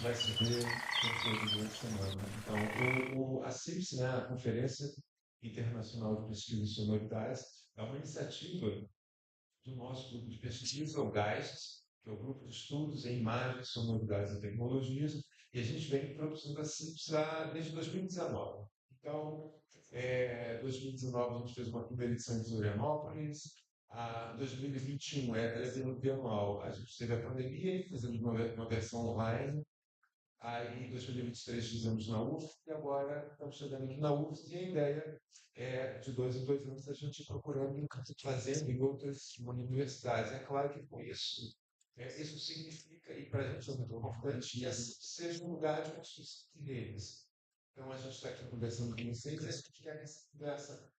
vai se ver durante a semana. Então, a Cips, né, a Conferência Internacional de Pesquisa de Sonoridades, é uma iniciativa do nosso grupo de pesquisa, o GAIS, que é o Grupo de Estudos em Imagens, Sonoridades e Tecnologias, e a gente vem produzindo a Cips desde 2019. Então, 2019 a gente fez uma primeira edição em Florianópolis, a 2021 ela é bianual, a gente teve a pandemia e fizemos uma versão online. Aí, em 2023, fizemos na UF e agora estamos chegando aqui na UF. E a ideia é, de 2 em 2 anos, a gente procurando fazendo em outras universidades. É claro que com isso, isso significa, e para a gente é muito importante, que assim seja um lugar de construção deles. Então, a gente está aqui conversando com vocês e a gente quer que essa conversa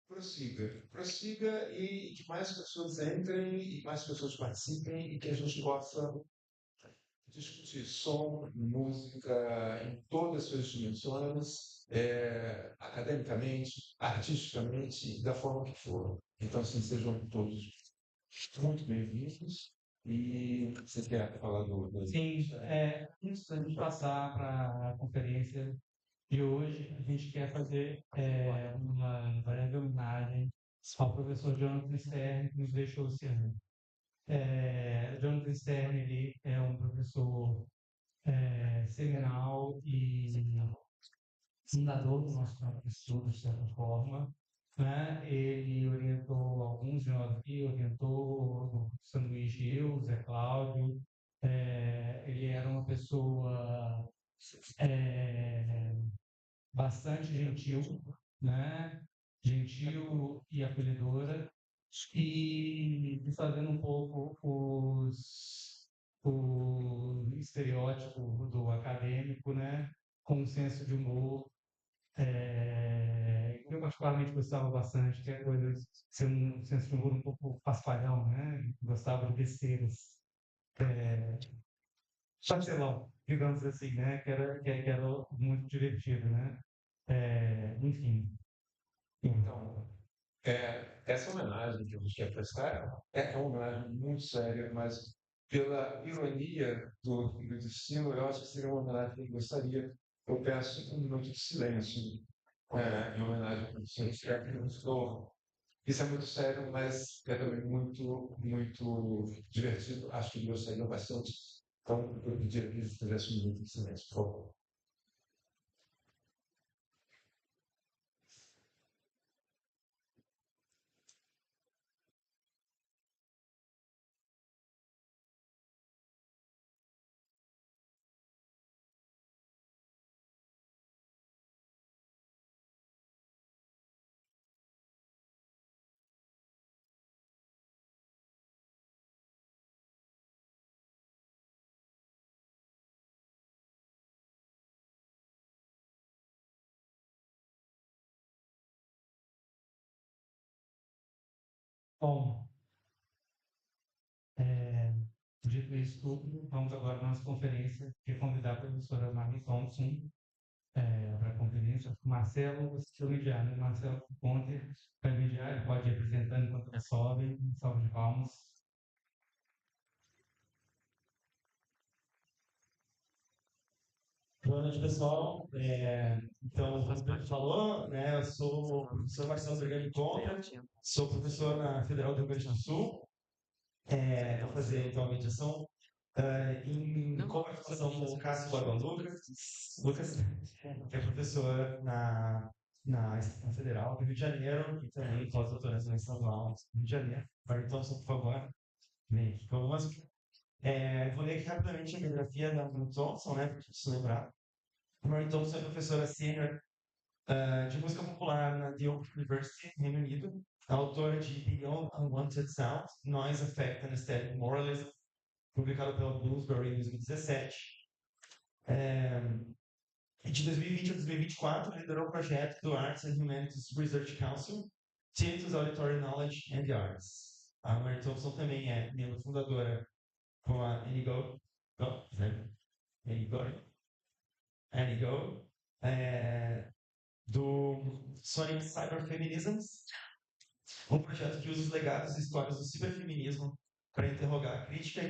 prossiga e que mais pessoas entrem e mais pessoas participem e que a gente possa discutir som, música em todas as suas dimensões, academicamente, artisticamente, da forma que for. Então, assim, sejam todos muito bem-vindos. E você quer falar do... Sim, antes da gente passar para a conferência de hoje, a gente quer fazer uma breve homenagem ao professor Jonathan Stern, que nos deixou esse ano. Jonathan Stern, ele é um professor seminal e fundador do nosso campo de estudo, de certa forma. Né? Ele orientou alguns de nós aqui, orientou o Sanduíche, eu, o Zé Cláudio. Ele era uma pessoa bastante gentil, né? Gentil e acolhedora, e fazendo um pouco o estereótipo do acadêmico, né? Com um senso de humor que eu particularmente gostava bastante, que é coisa de ser um senso de humor um pouco paspalhão, né? Gostava de besteiras, pastelão, digamos assim, né? Que era muito divertido, né? Enfim. Então, essa homenagem que a gente quer prestar é uma homenagem muito séria, mas pela ironia do destino, eu acho que seria uma homenagem que eu gostaria. Eu peço um minuto de silêncio em homenagem ao professor Stern, que nos novo. Isso é muito sério, mas é também muito, muito divertido. Acho que gostaria bastante. Então, eu pediria que eles fizessem um minuto de silêncio, por favor. Bom, dito isso tudo, vamos agora à nossa conferência, que é convidar a professora Mari Thompson para a conferência. Marcelo, você é o mediar, né? Marcelo Conte, para mediar, ele pode ir apresentando enquanto ele sobe, salve de palmas. Boa noite, pessoal. Então, como o Pedro falou, né, eu sou o professor Marcelo Bergami Contra, sou professor na Federal do Rio Grande do Sul. Vou fazer, então, a mediação em coparticipação com o Cássio Borba Lucas, que é professor na Federal do Rio de Janeiro e também pós-doutorado na estadual do Rio de Janeiro. Então, por favor, vem aqui conosco. Vou ler aqui rapidamente a biografia da Mary Thompson, né, para se lembrar. A Mary Thompson é professora sênior de música popular na The Open University, Reino Unido, autora de Beyond Unwanted Sound, Noise, Effect and Aesthetic Moralism, publicado pela Bloomsbury em 2017. De 2020 a 2024, liderou o projeto do Arts and Humanities Research Council, Tinnitus, Auditory Knowledge and the Arts. A Mary Thompson também é membro fundadora com a Anigo, do Sonic Cyberfeminisms, um projeto que usa os legados e histórias do ciberfeminismo para interrogar a crítica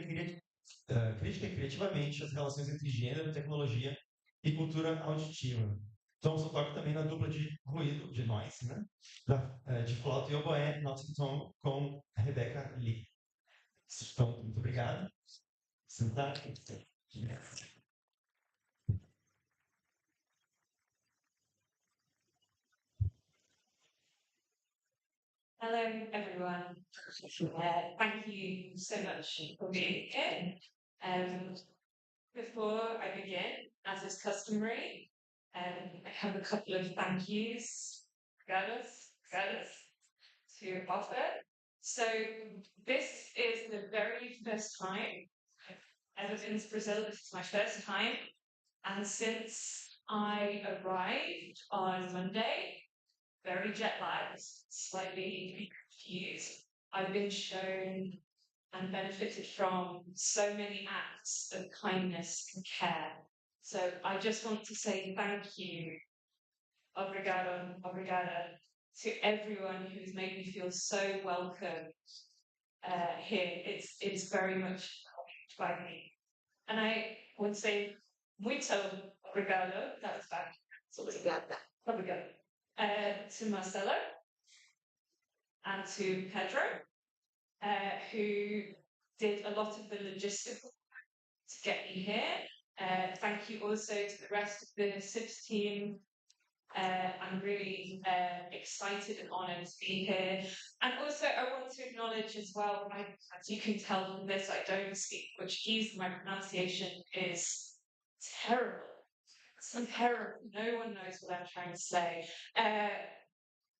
crítica e criativamente as relações entre gênero, tecnologia e cultura auditiva. Thompson toca também na dupla de ruído, de noise, né? De flauta e oboé, Nottington, com Rebecca Lee. Então, muito obrigado. Sentar. Hello, everyone. Thank you so much for being here. Before I begin, as is customary, I have a couple of thank yous, regalos, to offer. So this is the very first time I've ever been to Brazil. This is my first time. And since I arrived on Monday, very jet lagged, slightly confused, I've been shown and benefited from so many acts of kindness and care. So I just want to say thank you, obrigado, obrigada, to everyone who's made me feel so welcome here. It's very much helped by me. And I would say muito obrigado, that was back. So obrigado. To Marcelo and to Pedro, who did a lot of the logistical to get me here. Thank you also to the rest of the Cips team. I'm really excited and honoured to be here. And also, I want to acknowledge as well, as you can tell from this, I don't speak Portuguese. My pronunciation is terrible. It's terrible. No one knows what I'm trying to say.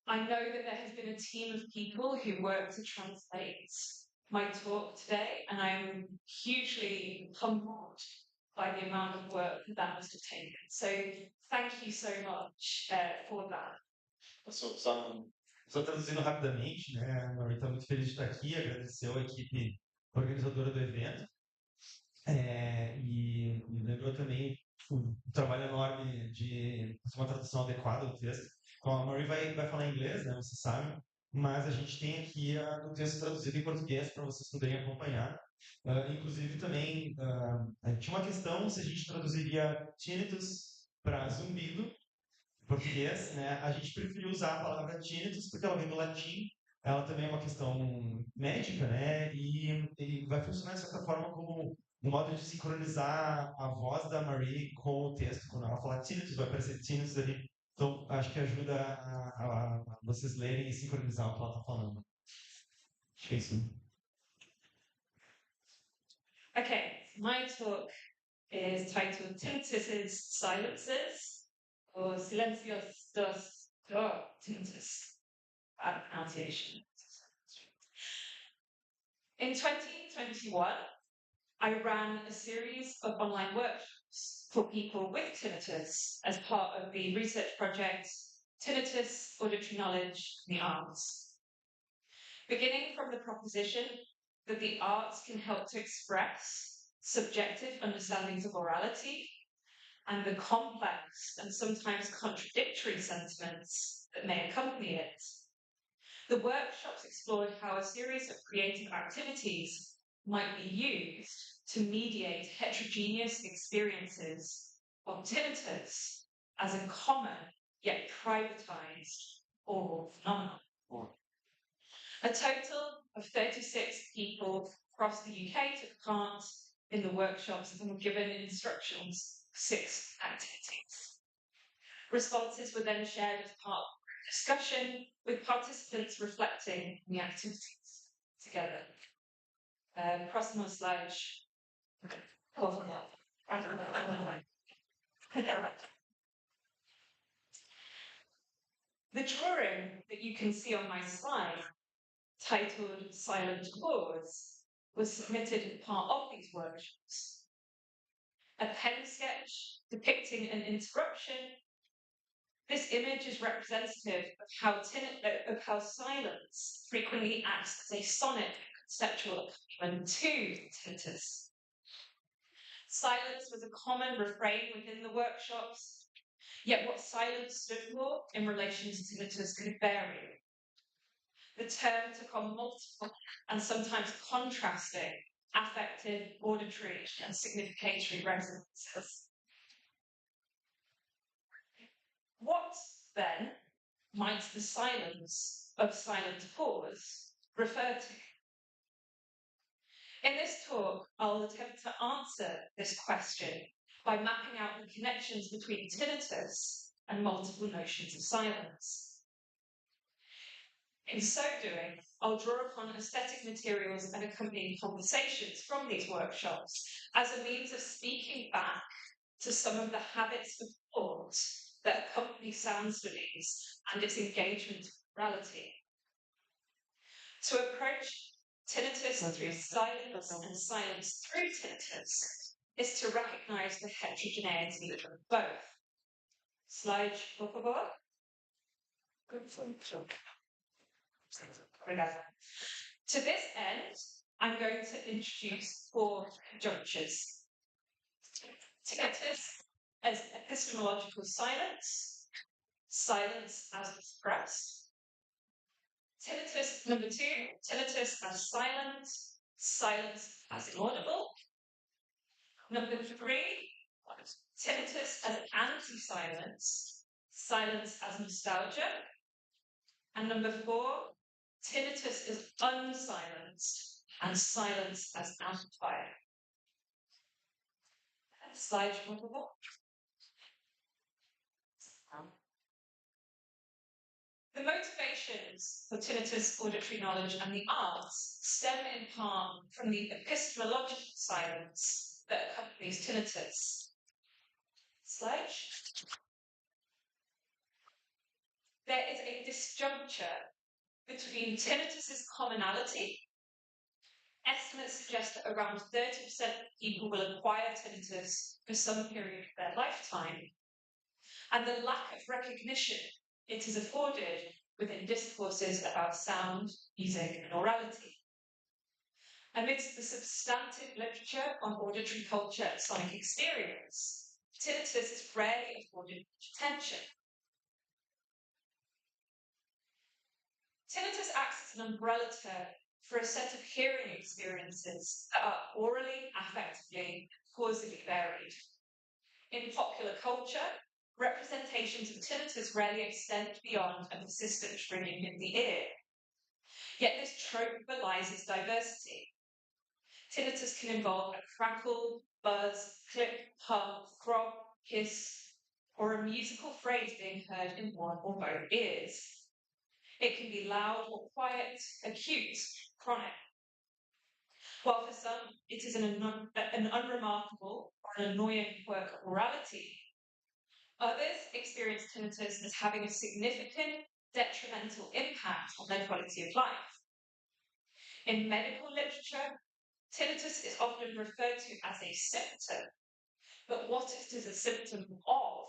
I know that there has been a team of people who work to translate my talk today, and I am hugely humbled by the amount of work that must have taken. So thank you so much for that. Só traduzindo rapidamente, né? A Marie está muito feliz de estar aqui, agradeceu a equipe organizadora do evento e lembrou também o trabalho enorme de fazer uma tradução adequada do texto. Então, a Marie vai falar em inglês, né? Você sabe, mas a gente tem aqui o texto traduzido em português para vocês poderem acompanhar. Inclusive, também tinha uma questão se a gente traduziria tinnitus para zumbido, em português, né? A gente preferiu usar a palavra tinnitus porque ela vem do latim, ela também é uma questão médica, né? E vai funcionar de certa forma como um modo de sincronizar a voz da Marie com o texto. Quando ela falar tinnitus, vai aparecer tinnitus ali. Então, acho que ajuda a vocês lerem e sincronizar o que ela está falando. Acho que é isso. Okay, my talk is titled Tinnitus Silences, or Silencios dos Tinnitus. Bad pronunciation. In 2021, I ran a series of online workshops for people with tinnitus as part of the research project Tinnitus, Auditory Knowledge, and the Arts. Beginning from the proposition that the arts can help to express subjective understandings of orality and the complex and sometimes contradictory sentiments that may accompany it. The workshops explored how a series of creative activities might be used to mediate heterogeneous experiences of tinnitus as a common yet privatized oral phenomenon. A total of 36 people across the UK took part in the workshops and were given instructions for 6 activities. Responses were then shared as part of a discussion with participants reflecting on the activities together. Próximo slide. The drawing that you can see on my slide, titled Silent Chords, was submitted as part of these workshops. A pen sketch depicting an interruption. This image is representative of how silence frequently acts as a sonic conceptual accompaniment to tinnitus. Silence was a common refrain within the workshops, yet what silence stood for in relation to tinnitus could vary. The term took on multiple and sometimes contrasting affective, auditory, and significatory resonances. What, then, might the silence of silent pause refer to? In this talk, I'll attempt to answer this question by mapping out the connections between tinnitus and multiple notions of silence. In so doing, I'll draw upon aesthetic materials and accompanying conversations from these workshops as a means of speaking back to some of the habits of thought that accompany sound studies and its engagement with reality. To approach tinnitus through silence and silence through tinnitus is to recognise the heterogeneity of both. Slide, por favor. To this end, I'm going to introduce 4 conjunctures. Tinnitus as epistemological silence, silence as expressed. Tinnitus number 2, tinnitus as silent, silence as inaudible. Number 3, tinnitus as anti-silence, silence as nostalgia. And number 4, tinnitus as unsilenced and silence as amplifier. Slide number 4. The motivations for tinnitus auditory knowledge and the arts stem in part from the epistemological silence that accompanies tinnitus. Slide. There is a disjuncture between tinnitus's commonality. Estimates suggest that around 30% of people will acquire tinnitus for some period of their lifetime, and the lack of recognition it is afforded within discourses about sound, music, and orality. Amidst the substantive literature on auditory culture and sonic experience, tinnitus is rarely afforded much attention. Tinnitus acts as an umbrella term for a set of hearing experiences that are orally, affectively, causally varied. In popular culture, representations of tinnitus rarely extend beyond a persistent ringing in the ear. Yet this trope belies its diversity. Tinnitus can involve a crackle, buzz, click, hum, throb, hiss, or a musical phrase being heard in one or both ears. It can be loud or quiet, acute, chronic. While for some it is an unremarkable or an annoying quirk of orality, others experience tinnitus as having a significant detrimental impact on their quality of life. In medical literature, tinnitus is often referred to as a symptom, but what it is a symptom of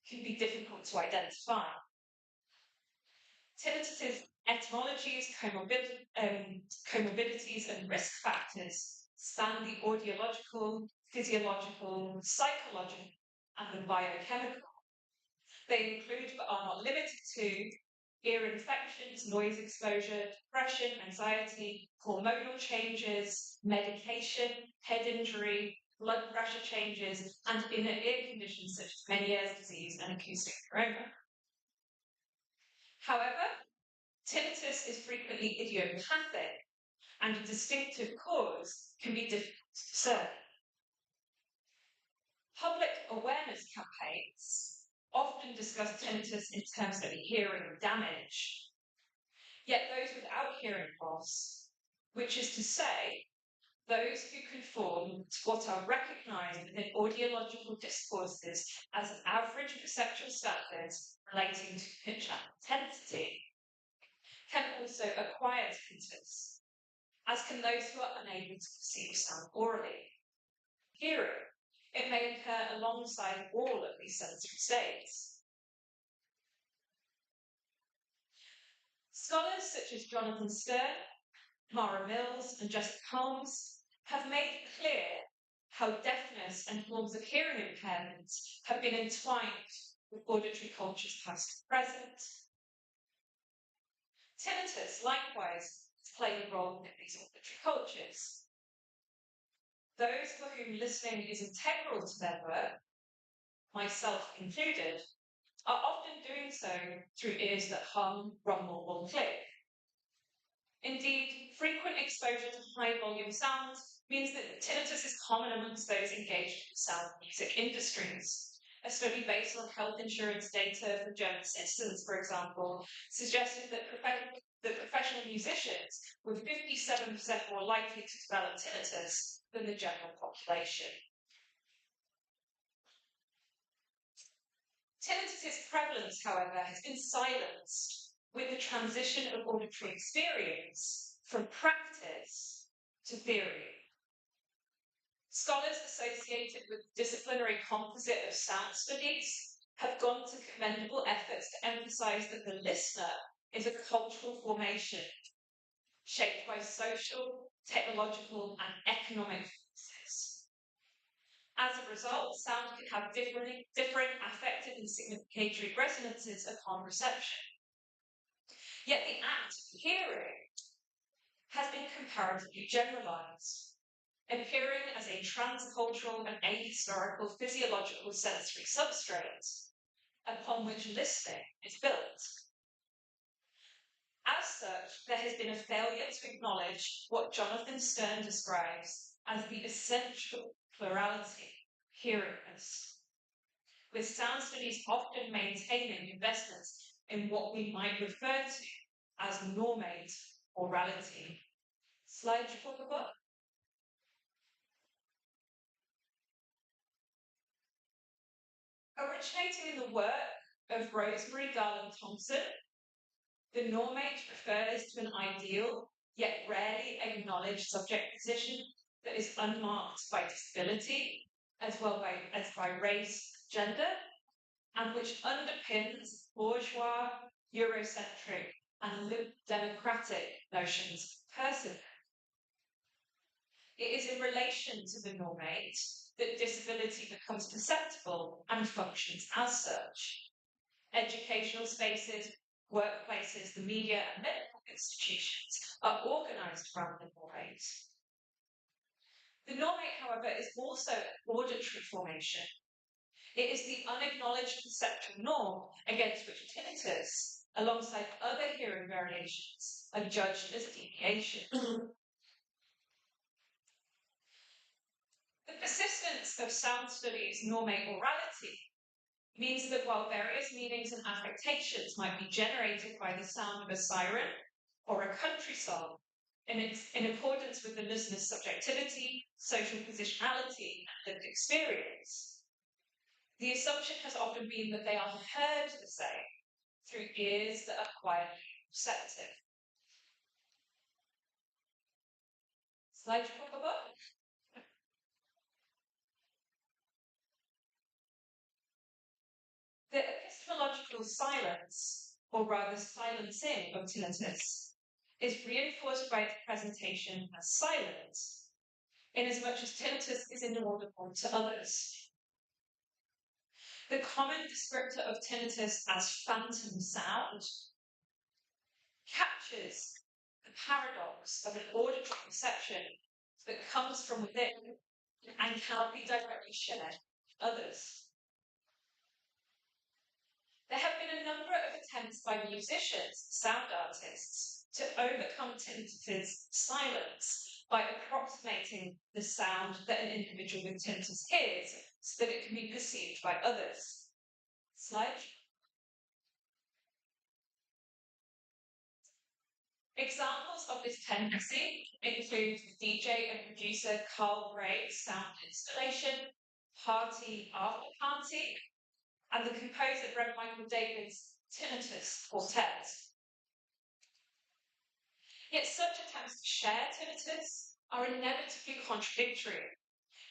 can be difficult to identify. Tinnitus's etymologies, comorbidities, and risk factors span the audiological, physiological, psychological, and the biochemical. They include, but are not limited to, ear infections, noise exposure, depression, anxiety, hormonal changes, medication, head injury, blood pressure changes, and inner ear conditions such as Meniere's disease and acoustic neuroma. However, tinnitus is frequently idiopathic, and a distinctive cause can be difficult to discern. Public awareness campaigns often discuss tinnitus in terms of hearing damage, yet those without hearing loss, which is to say, those who conform to what are recognised within audiological discourses as average perceptual standards relating to pitch and intensity, can also acquire tinnitus, as can those who are unable to perceive sound orally. Hearing, it may occur alongside all of these sensory states. Scholars such as Jonathan Stern, Mara Mills, and Jessica Holmes have made clear how deafness and forms of hearing impairment have been entwined with auditory cultures past and present. Tinnitus, likewise, has played a role in these auditory cultures. those for whom listening is integral to their work, myself included, are often doing so through ears that hum, rumble, or click. Indeed, frequent exposure to high-volume sounds means that tinnitus is common amongst those engaged in the sound music industries. A study based on health insurance data for German citizens, for example, suggested that professional musicians were 57% more likely to develop tinnitus than the general population. Tinnitus's prevalence, however, has been silenced with the transition of auditory experience from practice to theory. Scholars associated with the disciplinary composite of sound studies have gone to commendable efforts to emphasize that the listener is a cultural formation shaped by social, technological, and economic forces. As a result, sound can have different affective and significatory resonances upon reception. Yet the act of hearing has been comparatively generalized, appearing as a transcultural and ahistorical physiological sensory substrate upon which listening is built. As such, there has been a failure to acknowledge what Jonathan Stern describes as the essential plurality of hearingness, with sound studies often maintaining investments in what we might refer to as normate orality. Slide above. Originating in the work of Rosemary Garland Thompson, the normate refers to an ideal, yet rarely acknowledged subject position that is unmarked by disability, as well as by race, gender, and which underpins bourgeois, Eurocentric, and democratic notions of person. It is in relation to the normate that disability becomes perceptible and functions as such. Educational spaces, workplaces, the media, and medical institutions are organised from the normate. The normate, however, is also an auditory formation. It is the unacknowledged perceptual norm against which tinnitus, alongside other hearing variations, are judged as deviation. The persistence of sound studies' normate orality means that while various meanings and affectations might be generated by the sound of a siren or a country song, in accordance with the listener's subjectivity, social positionality, and lived experience, the assumption has often been that they are heard the same through ears that are quietly receptive. Slide above. The epistemological silence, or rather silencing of tinnitus, is reinforced by its presentation as silent, inasmuch as tinnitus is inaudible to others. The common descriptor of tinnitus as phantom sound captures the paradox of an auditory perception that comes from within and cannot be directly shared with others. There have been a number of attempts by musicians, sound artists, to overcome tinnitus's silence by approximating the sound that an individual with tinnitus hears so that it can be perceived by others. Slide. Examples of this tendency include the DJ and producer Carl Gray's sound installation, Party After Party, and the composer Brett Michael David's Tinnitus Quartet. Yet such attempts to share tinnitus are inevitably contradictory,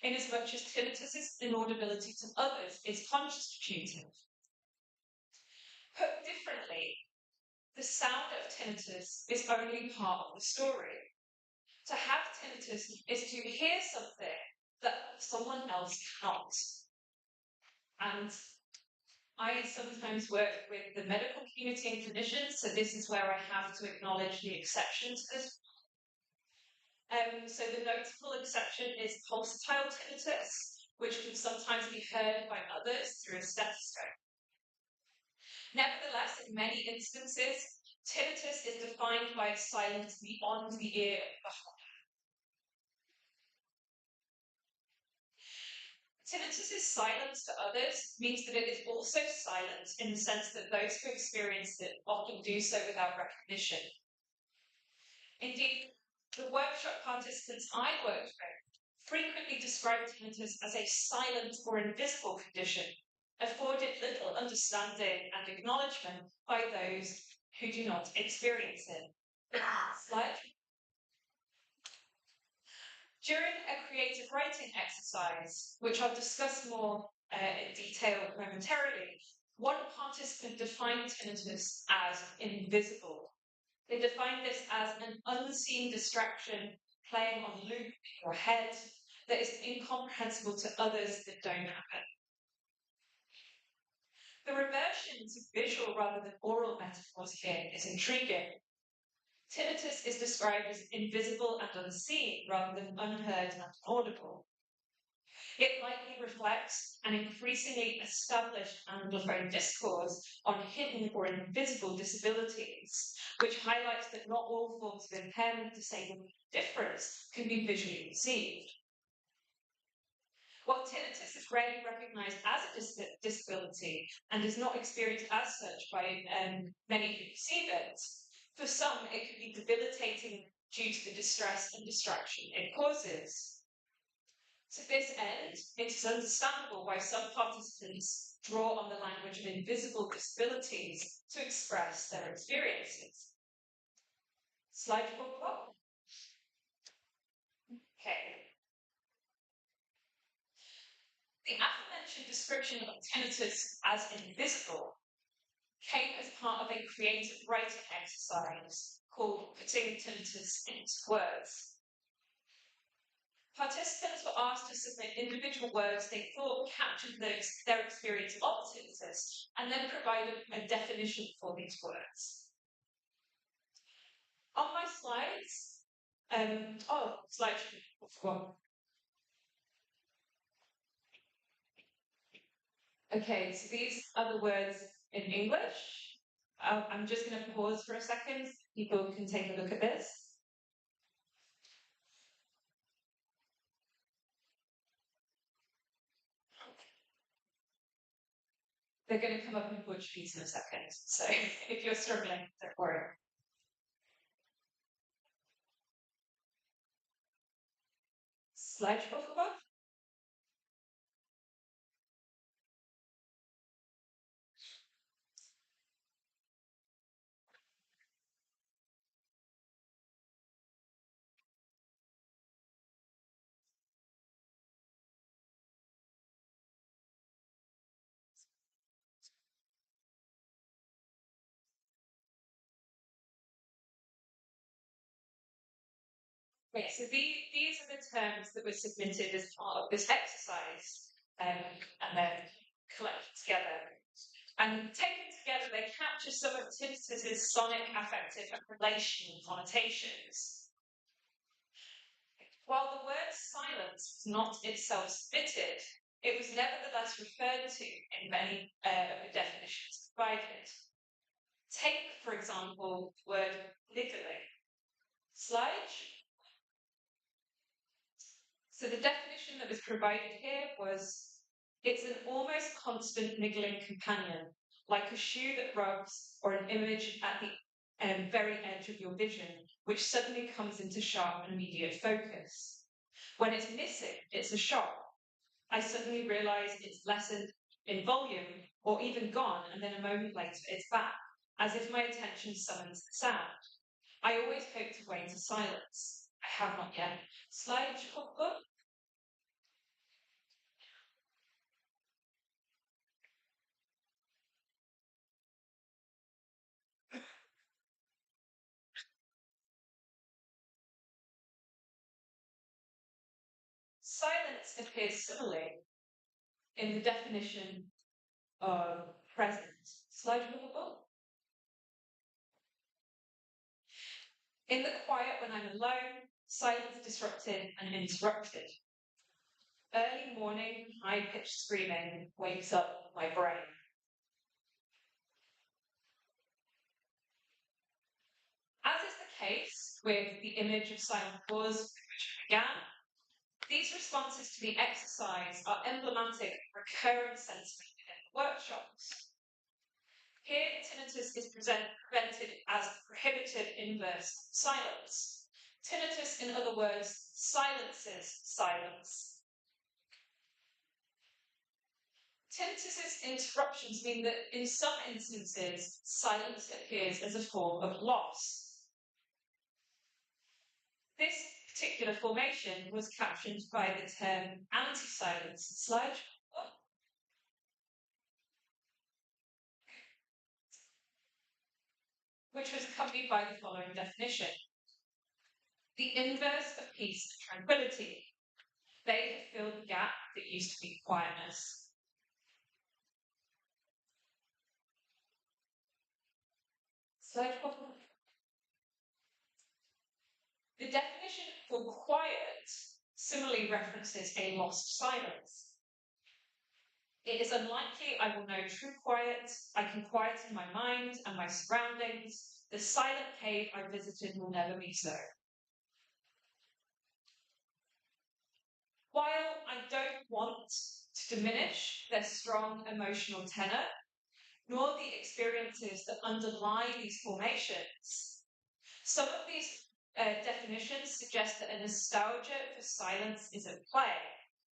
inasmuch as tinnitus's inaudibility to others is constitutive. Put differently, the sound of tinnitus is only part of the story. To have tinnitus is to hear something that someone else cannot. And I sometimes work with the medical community and clinicians, so this is where I have to acknowledge the exception to this. So the notable exception is pulsatile tinnitus, which can sometimes be heard by others through a stethoscope. Nevertheless, in many instances, tinnitus is defined by a silence beyond the ear of the beholder. Tinnitus's silence to others means that it is also silent in the sense that those who experience it often do so without recognition. Indeed, the workshop participants I worked with frequently described tinnitus as a silent or invisible condition, afforded little understanding and acknowledgement by those who do not experience it. Slide. During a creative writing exercise, which I'll discuss more in detail momentarily, one participant defined tinnitus as invisible. They defined this as an unseen distraction playing on loop in your head that is incomprehensible to others that don't happen. The reversion to visual rather than oral metaphors here is intriguing. Tinnitus is described as invisible and unseen rather than unheard and inaudible. It likely reflects an increasingly established Anglophone discourse on hidden or invisible disabilities, which highlights that not all forms of impairment, disablement, difference can be visually perceived. While tinnitus is rarely recognised as a disability and is not experienced as such by many who perceive it, for some it can be debilitating due to the distress and distraction it causes. To this end, it is understandable why some participants draw on the language of invisible disabilities to express their experiences. Slide 4. Okay. The aforementioned description of tinnitus as invisible came as part of a creative writing exercise called Putting Tinnitus into Words. Participants were asked to submit individual words they thought captured their experience of tinnitus and then provided a definition for these words. On my slides, slide 4. Okay, so these are the words in English. I'm just going to pause for a second. People can take a look at this. They're going to come up in Portuguese in a second. So if you're struggling, don't worry. Slide, por favor. Okay, so these are the terms that were submitted as part of this exercise and then collected together. And taken together, they capture some of tinnitus's sonic, affective, and relational connotations. While the word silence was not itself submitted, it was nevertheless referred to in many of the definitions provided. Take, for example, the word niggling. Slide. So the definition that was provided here was, it's an almost constant niggling companion, like a shoe that rubs or an image at the very edge of your vision, which suddenly comes into sharp and immediate focus. When it's missing, it's a shock. I suddenly realize it's lessened in volume or even gone, and then a moment later it's back, as if my attention summons the sound. I always hope to wait to silence. I have not yet. Slide, book. Silence appears similarly in the definition of present. Slide movable. In the quiet when I'm alone, silence disrupted and interrupted. Early morning, high-pitched screaming wakes up my brain. As is the case with the image of silent pause with which we began, these responses to the exercise are emblematic of recurring sentiment in workshops. Here, tinnitus is presented as the prohibitive inverse silence. Tinnitus, in other words, silences silence. Tinnitus's interruptions mean that in some instances, silence appears as a form of loss. This particular formation was captioned by the term anti-silence. Slide. Which was accompanied by the following definition. The inverse of peace and tranquility. They have filled the gap that used to be quietness. Slide 4. The definition for quiet similarly references a lost silence. It is unlikely I will know true quiet. I can quieten my mind and my surroundings. The silent cave I visited will never be so. While I don't want to diminish their strong emotional tenor, nor the experiences that underlie these formations, some of these definitions suggest that a nostalgia for silence is at play.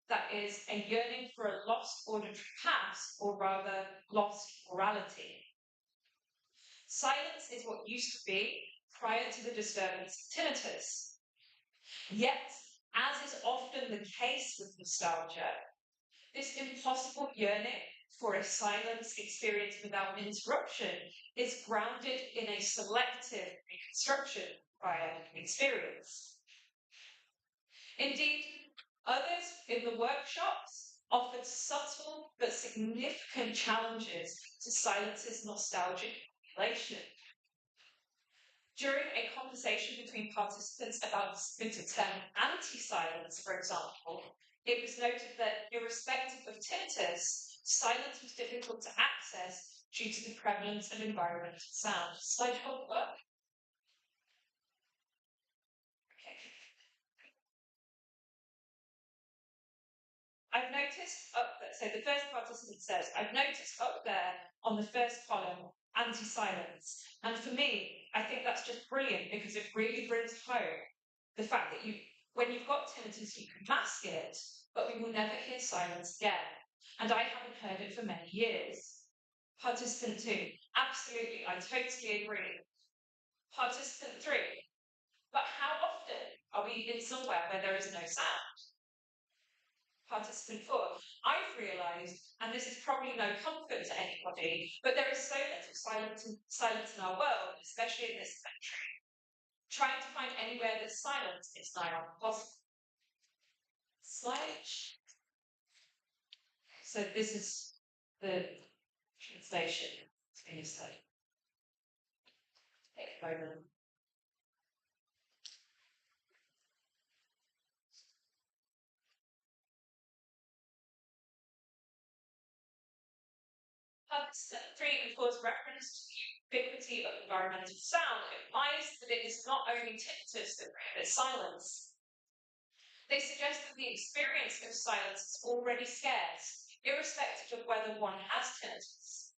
That is, a yearning for a lost auditory past, or rather, lost orality. Silence is what used to be prior to the disturbance of tinnitus. Yet, as is often the case with nostalgia, this impossible yearning for a silence experience without interruption is grounded in a selective reconstruction prior experience. Indeed, others in the workshops offered subtle but significant challenges to silence's nostalgic population. During a conversation between participants about the term anti-silence, for example, it was noted that irrespective of tinnitus, silence was difficult to access due to the prevalence of environmental sound. Slide hold work. I've noticed up there, so the first participant says, I've noticed up there on the first column, anti-silence. And for me, I think that's just brilliant because it really brings home the fact that when you've got tinnitus, you can mask it, but we will never hear silence again. And I haven't heard it for many years. Participant 2, absolutely, I totally agree. Participant 3, but how often are we in somewhere where there is no sound? Participant 4, I've realised, and this is probably no comfort to anybody, but there is so little silence in our world, especially in this country. Trying to find anywhere that's silent is nigh on impossible. Slide. So this is the translation in your study. Take a moment. Participant 3, of course, reference to the ubiquity of environmental sound implies that it is not only tinnitus that prohibits silence. They suggest that the experience of silence is already scarce, irrespective of whether one has tinnitus.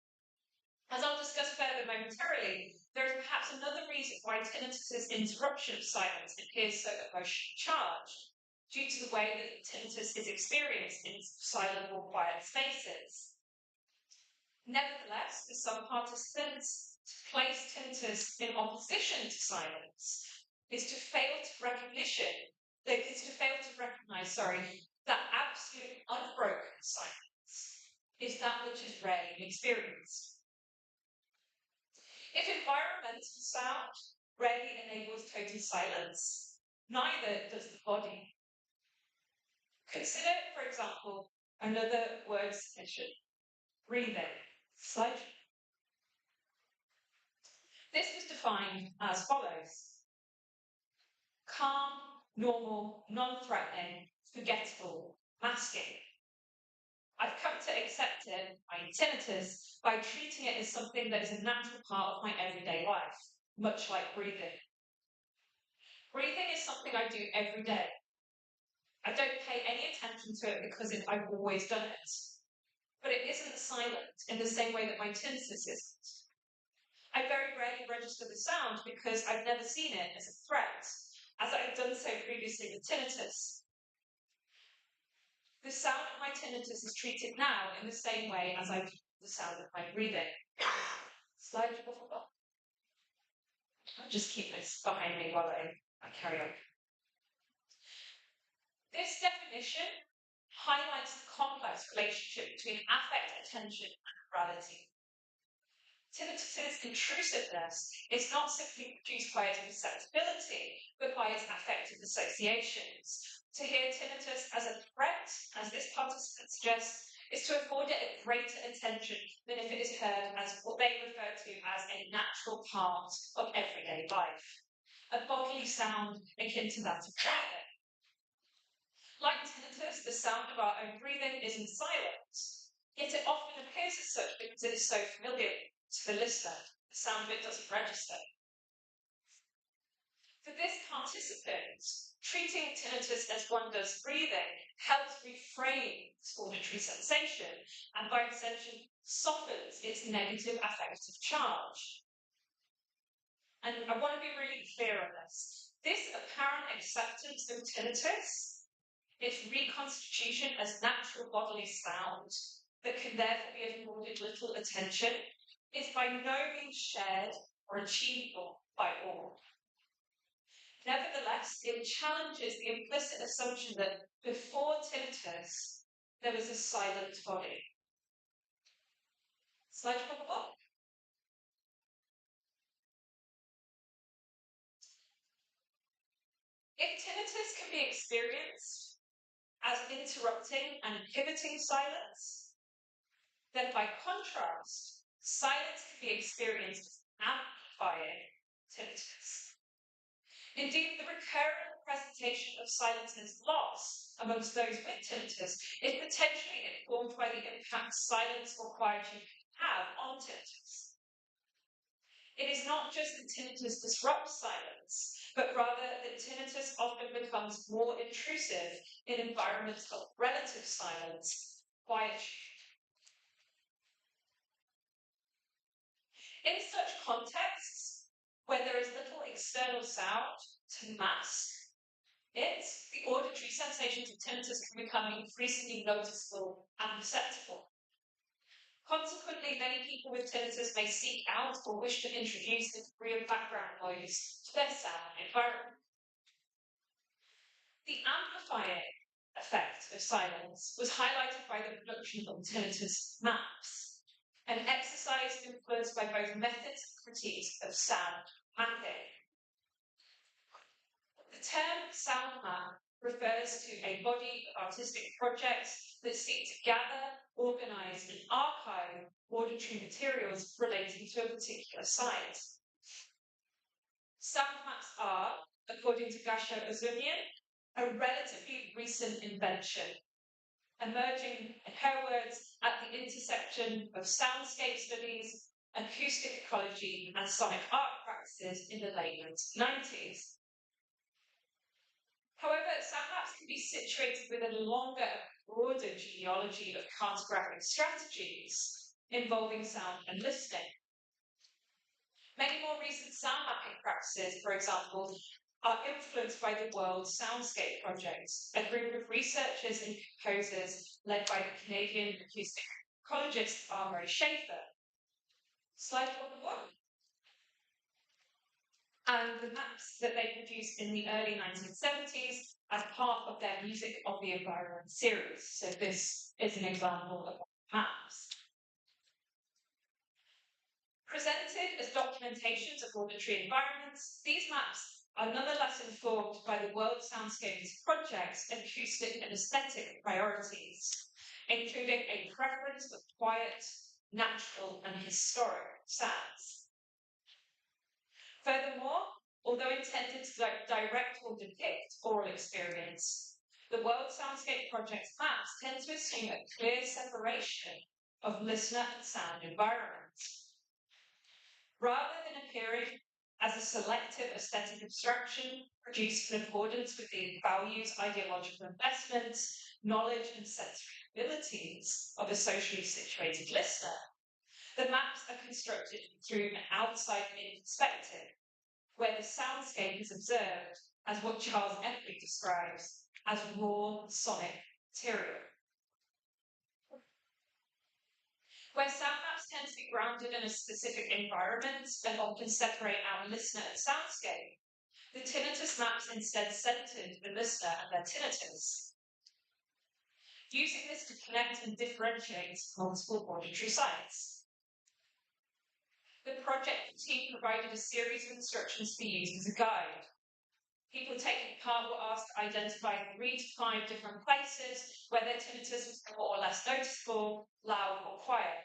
As I'll discuss further momentarily, there is perhaps another reason why tinnitus's interruption of silence appears so emotionally charged, due to the way that tinnitus is experienced in silent or quiet spaces. Nevertheless, for some participants, to place tinnitus in opposition to silence is to fail to recognize, that absolute unbroken silence is that which is rarely experienced. If environmental sound rarely enables total silence, neither does the body. Consider, for example, another word submission, breathing. Slide. This was defined as follows. Calm, normal, non-threatening, forgettable, masking. I've come to accept it, my tinnitus, by treating it as something that is a natural part of my everyday life, much like breathing. Breathing is something I do every day. I don't pay any attention to it because I've always done it. But it isn't silent in the same way that my tinnitus isn't. I very rarely register the sound because I've never seen it as a threat, as I've done so previously with tinnitus. The sound of my tinnitus is treated now in the same way as I view the sound of my breathing. Slide. I'll just keep this behind me while I carry on. This definition highlights the complex relationship between affect, attention, and morality. Tinnitus's intrusiveness is not simply produced by its perceptibility, but by its affective associations. To hear tinnitus as a threat, as this participant suggests, is to afford it a greater attention than if it is heard as what they refer to as a natural part of everyday life, a bodily sound akin to that of breathing. Like tinnitus, the sound of our own breathing isn't silent, yet it often appears as such because it is so familiar to the listener. The sound of it doesn't register. For this participant, treating tinnitus as one does breathing helps reframe this auditory sensation and by extension softens its negative affective charge. And I want to be really clear on this. This apparent acceptance of tinnitus, its reconstitution as natural bodily sound that can therefore be afforded little attention, is by no means shared or achievable by all. Nevertheless, it challenges the implicit assumption that before tinnitus, there was a silent body. Slide up. If tinnitus can be experienced as interrupting and inhibiting silence, then by contrast, silence can be experienced as amplifying tinnitus. Indeed, the recurrent presentation of silence as loss amongst those with tinnitus is potentially informed by the impact silence or quietude have on tinnitus. It is not just that tinnitus disrupts silence, but rather that tinnitus often becomes more intrusive in environments of relative silence, quietude. In such contexts, where there is little external sound to mask it, the auditory sensations of tinnitus can become increasingly noticeable and perceptible. Consequently, many people with tinnitus may seek out or wish to introduce a degree of background noise to their sound environment. The amplifying effect of silence was highlighted by the production of tinnitus maps, an exercise influenced by both methods and critiques of sound mapping. The term sound map refers to a body of artistic projects that seek to gather, organise and archive auditory materials relating to a particular site. Sound maps are, according to Gasho Ozunian, a relatively recent invention, emerging, in her words, at the intersection of soundscape studies, acoustic ecology and sonic art practices in the late 1990s. However, sound maps can be situated within a longer, broader genealogy of cartographic strategies involving sound and listening. Many more recent sound mapping practices, for example, are influenced by the World Soundscape Project, a group of researchers and composers led by the Canadian acoustic ecologist Armory Schaefer. Slide 1. And the maps that they produced in the early 1970s as part of their Music of the Environment series. So this is an example of maps. Presented as documentations of auditory environments, these maps are nonetheless informed by the World Soundscapes Project's acoustic and aesthetic priorities, including a preference for quiet, natural, and historic sounds. Furthermore, although intended to direct or depict oral experience, the World Soundscape Project's maps tend to assume a clear separation of listener and sound environments. Rather than appearing as a selective aesthetic abstraction produced in accordance with the values, ideological investments, knowledge, and sensory abilities of a socially situated listener, the maps are constructed through an outside-in perspective, where the soundscape is observed as what Charles Epley describes as raw sonic material. Where sound maps tend to be grounded in a specific environment and often separate out listener and soundscape, the tinnitus maps instead centered the listener and their tinnitus, using this to connect and differentiate multiple auditory sites. The project team provided a series of instructions to be used as a guide. People taking part were asked to identify 3 to 5 different places where their tinnitus was more or less noticeable, loud or quiet.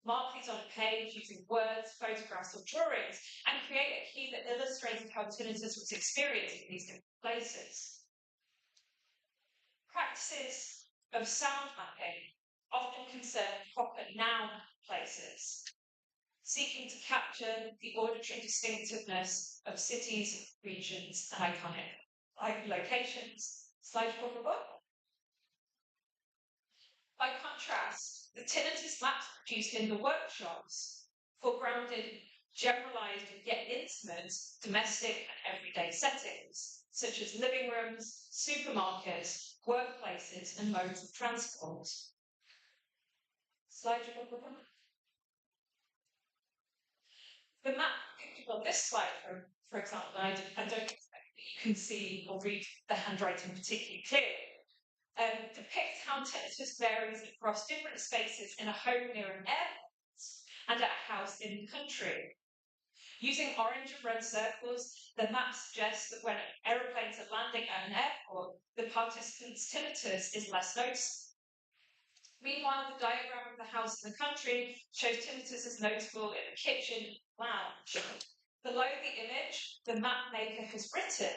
Mark these on a page using words, photographs or drawings, and create a key that illustrated how tinnitus was experienced in these different places. Practices of sound mapping often concern proper noun places, seeking to capture the auditory distinctiveness of cities, regions, and iconic locations. Slide forward. By contrast, the tinnitus maps produced in the workshops foregrounded generalized yet intimate domestic and everyday settings, such as living rooms, supermarkets, workplaces, and modes of transport. Slide forward. The map pictured on this slide, for example, I don't expect that you can see or read the handwriting particularly clearly, depicts how tinnitus varies across different spaces in a home near an airport and at a house in the country. Using orange and red circles, the map suggests that when aeroplanes are landing at an airport, the participant's tinnitus is less noticeable. Meanwhile, the diagram of the house in the country shows tinnitus as notable in the kitchen lounge. Below the image, the map maker has written,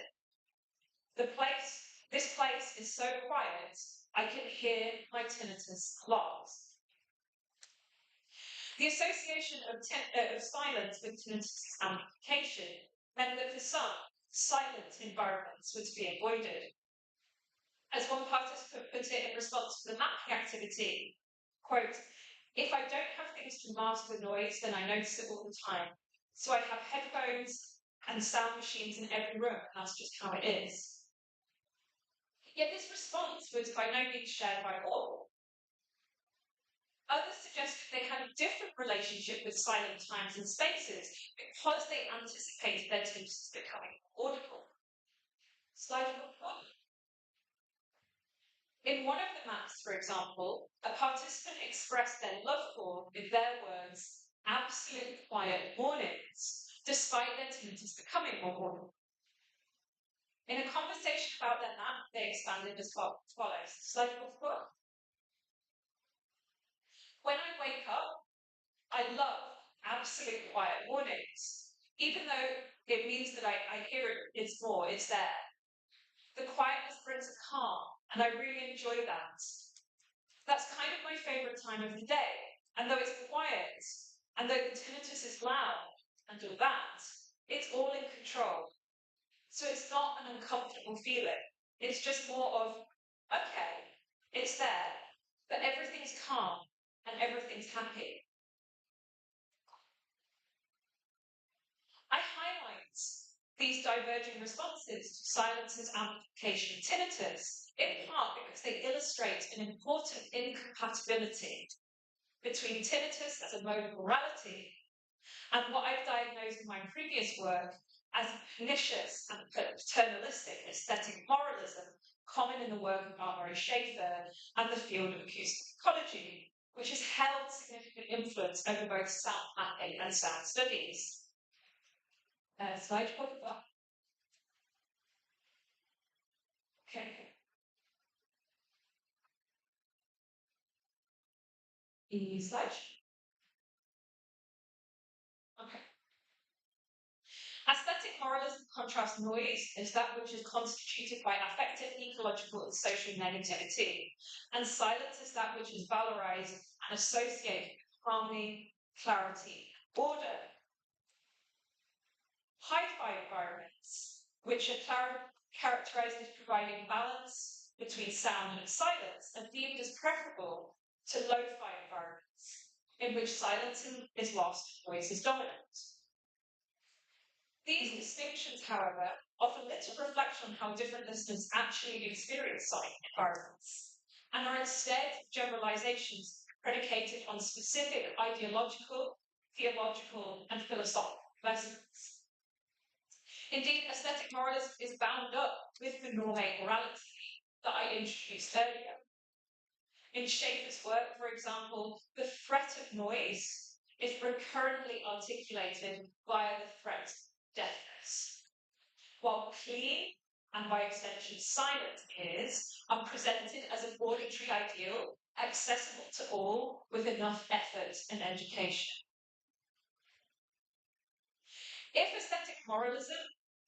this place is so quiet, I can hear my tinnitus alarms. The association of silence with tinnitus amplification meant that for some, silent environments were to be avoided. As one participant put it in response to the mapping activity, quote, if I don't have things to mask the noise, then I notice it all the time. So I have headphones and sound machines in every room, and that's just how it is. Yet this response was by no means shared by all. Others suggested they had a different relationship with silent times and spaces because they anticipated their tinnitus becoming audible. Slide one. In one of the maps, for example, a participant expressed their love for, in their words, absolute quiet mornings, despite their tinnitus becoming more audible. In a conversation about their map, they expanded as follows. Slide four. When I wake up, I love absolute quiet mornings. Even though it means that I hear it's there. The quietness brings a calm, and I really enjoy that. That's kind of my favourite time of the day. And though it's quiet, and though the tinnitus is loud, and all that, it's all in control. So it's not an uncomfortable feeling. It's just more of, okay, it's there, but everything's calm and everything's happy. I highlight these diverging responses to silence's amplification of tinnitus, in part because they illustrate an important incompatibility between tinnitus as a mode of morality and what I've diagnosed in my previous work as pernicious and paternalistic aesthetic moralism, common in the work of Barbara Schaefer and the field of acoustic ecology, which has held significant influence over both sound mapping and sound studies. Slide forward. Okay. Slide. Okay. Aesthetic moralism contrasts noise as that which is constituted by affective, ecological, and social negativity, and silence is that which is valorized and associated with harmony, clarity, order. Hi-fi environments, which are characterized as providing balance between sound and silence, are deemed as preferable to lo-fi environments, in which silence is lost and noise is dominant. These distinctions, however, offer little reflection on how different listeners actually experience sonic environments, and are instead generalizations predicated on specific ideological, theological, and philosophical lessons. Indeed, aesthetic moralism is bound up with the normate morality that I introduced earlier. In Schaeffer's work, for example, the threat of noise is recurrently articulated via the threat of deafness, while clean, and by extension silent ears, are presented as an auditory ideal accessible to all with enough effort and education. If aesthetic moralism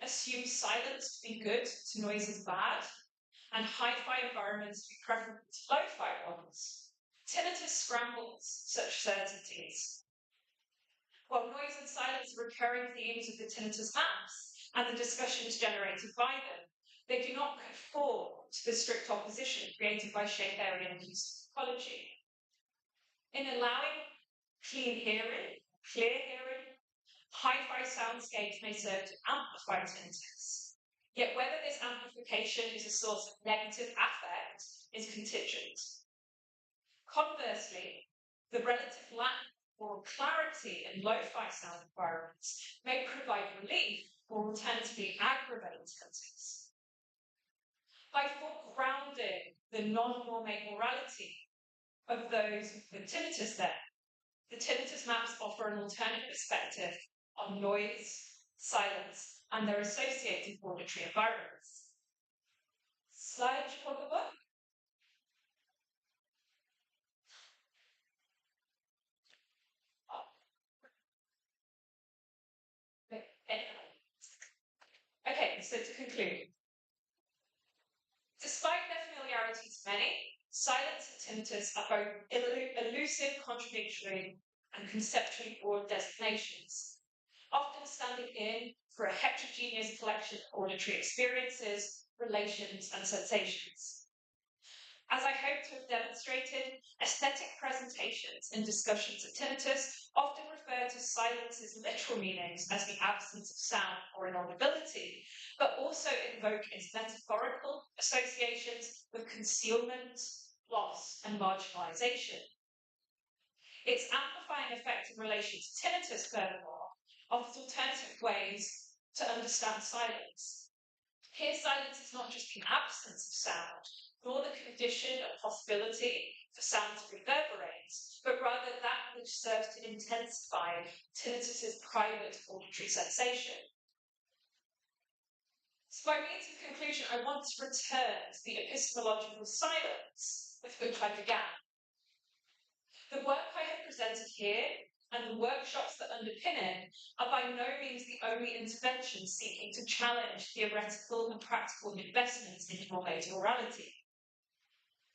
assumes silence to be good to noise is bad, and hi-fi environments to be preferable to lo-fi ones, tinnitus scrambles such certainties. While noise and silence are recurring themes of the tinnitus maps and the discussions generated by them, they do not conform to the strict opposition created by Schaefferian ecology. In allowing clean hearing, clear hearing, hi-fi soundscapes may serve to amplify tinnitus. Yet whether this amplification is a source of negative affect is contingent. Conversely, the relative lack of clarity in lo-fi sound environments may provide relief or alternatively aggravate tinnitus. By foregrounding the non-normate morality of those with tinnitus then, the tinnitus maps offer an alternate perspective on noise, silence, and their associated auditory environments. Slide for the book. Okay, so to conclude, despite their familiarity to many, silence and tinnitus are both elusive, contradictory, and conceptually broad designations, often standing in for a heterogeneous collection of auditory experiences, relations, and sensations. As I hope to have demonstrated, aesthetic presentations and discussions of tinnitus often refer to silence's literal meanings as the absence of sound or inaudibility, but also invoke its metaphorical associations with concealment, loss, and marginalization. Its amplifying effect in relation to tinnitus, furthermore, offers alternative ways to understand silence. Here, silence is not just the absence of sound, nor the condition of possibility for sound to reverberate, but rather that which serves to intensify tinnitus's private auditory sensation. So by means of conclusion, I want to return to the epistemological silence with which I began. The work I have presented here and the workshops that underpin it are by no means the only interventions seeking to challenge theoretical and practical investments in normative morality.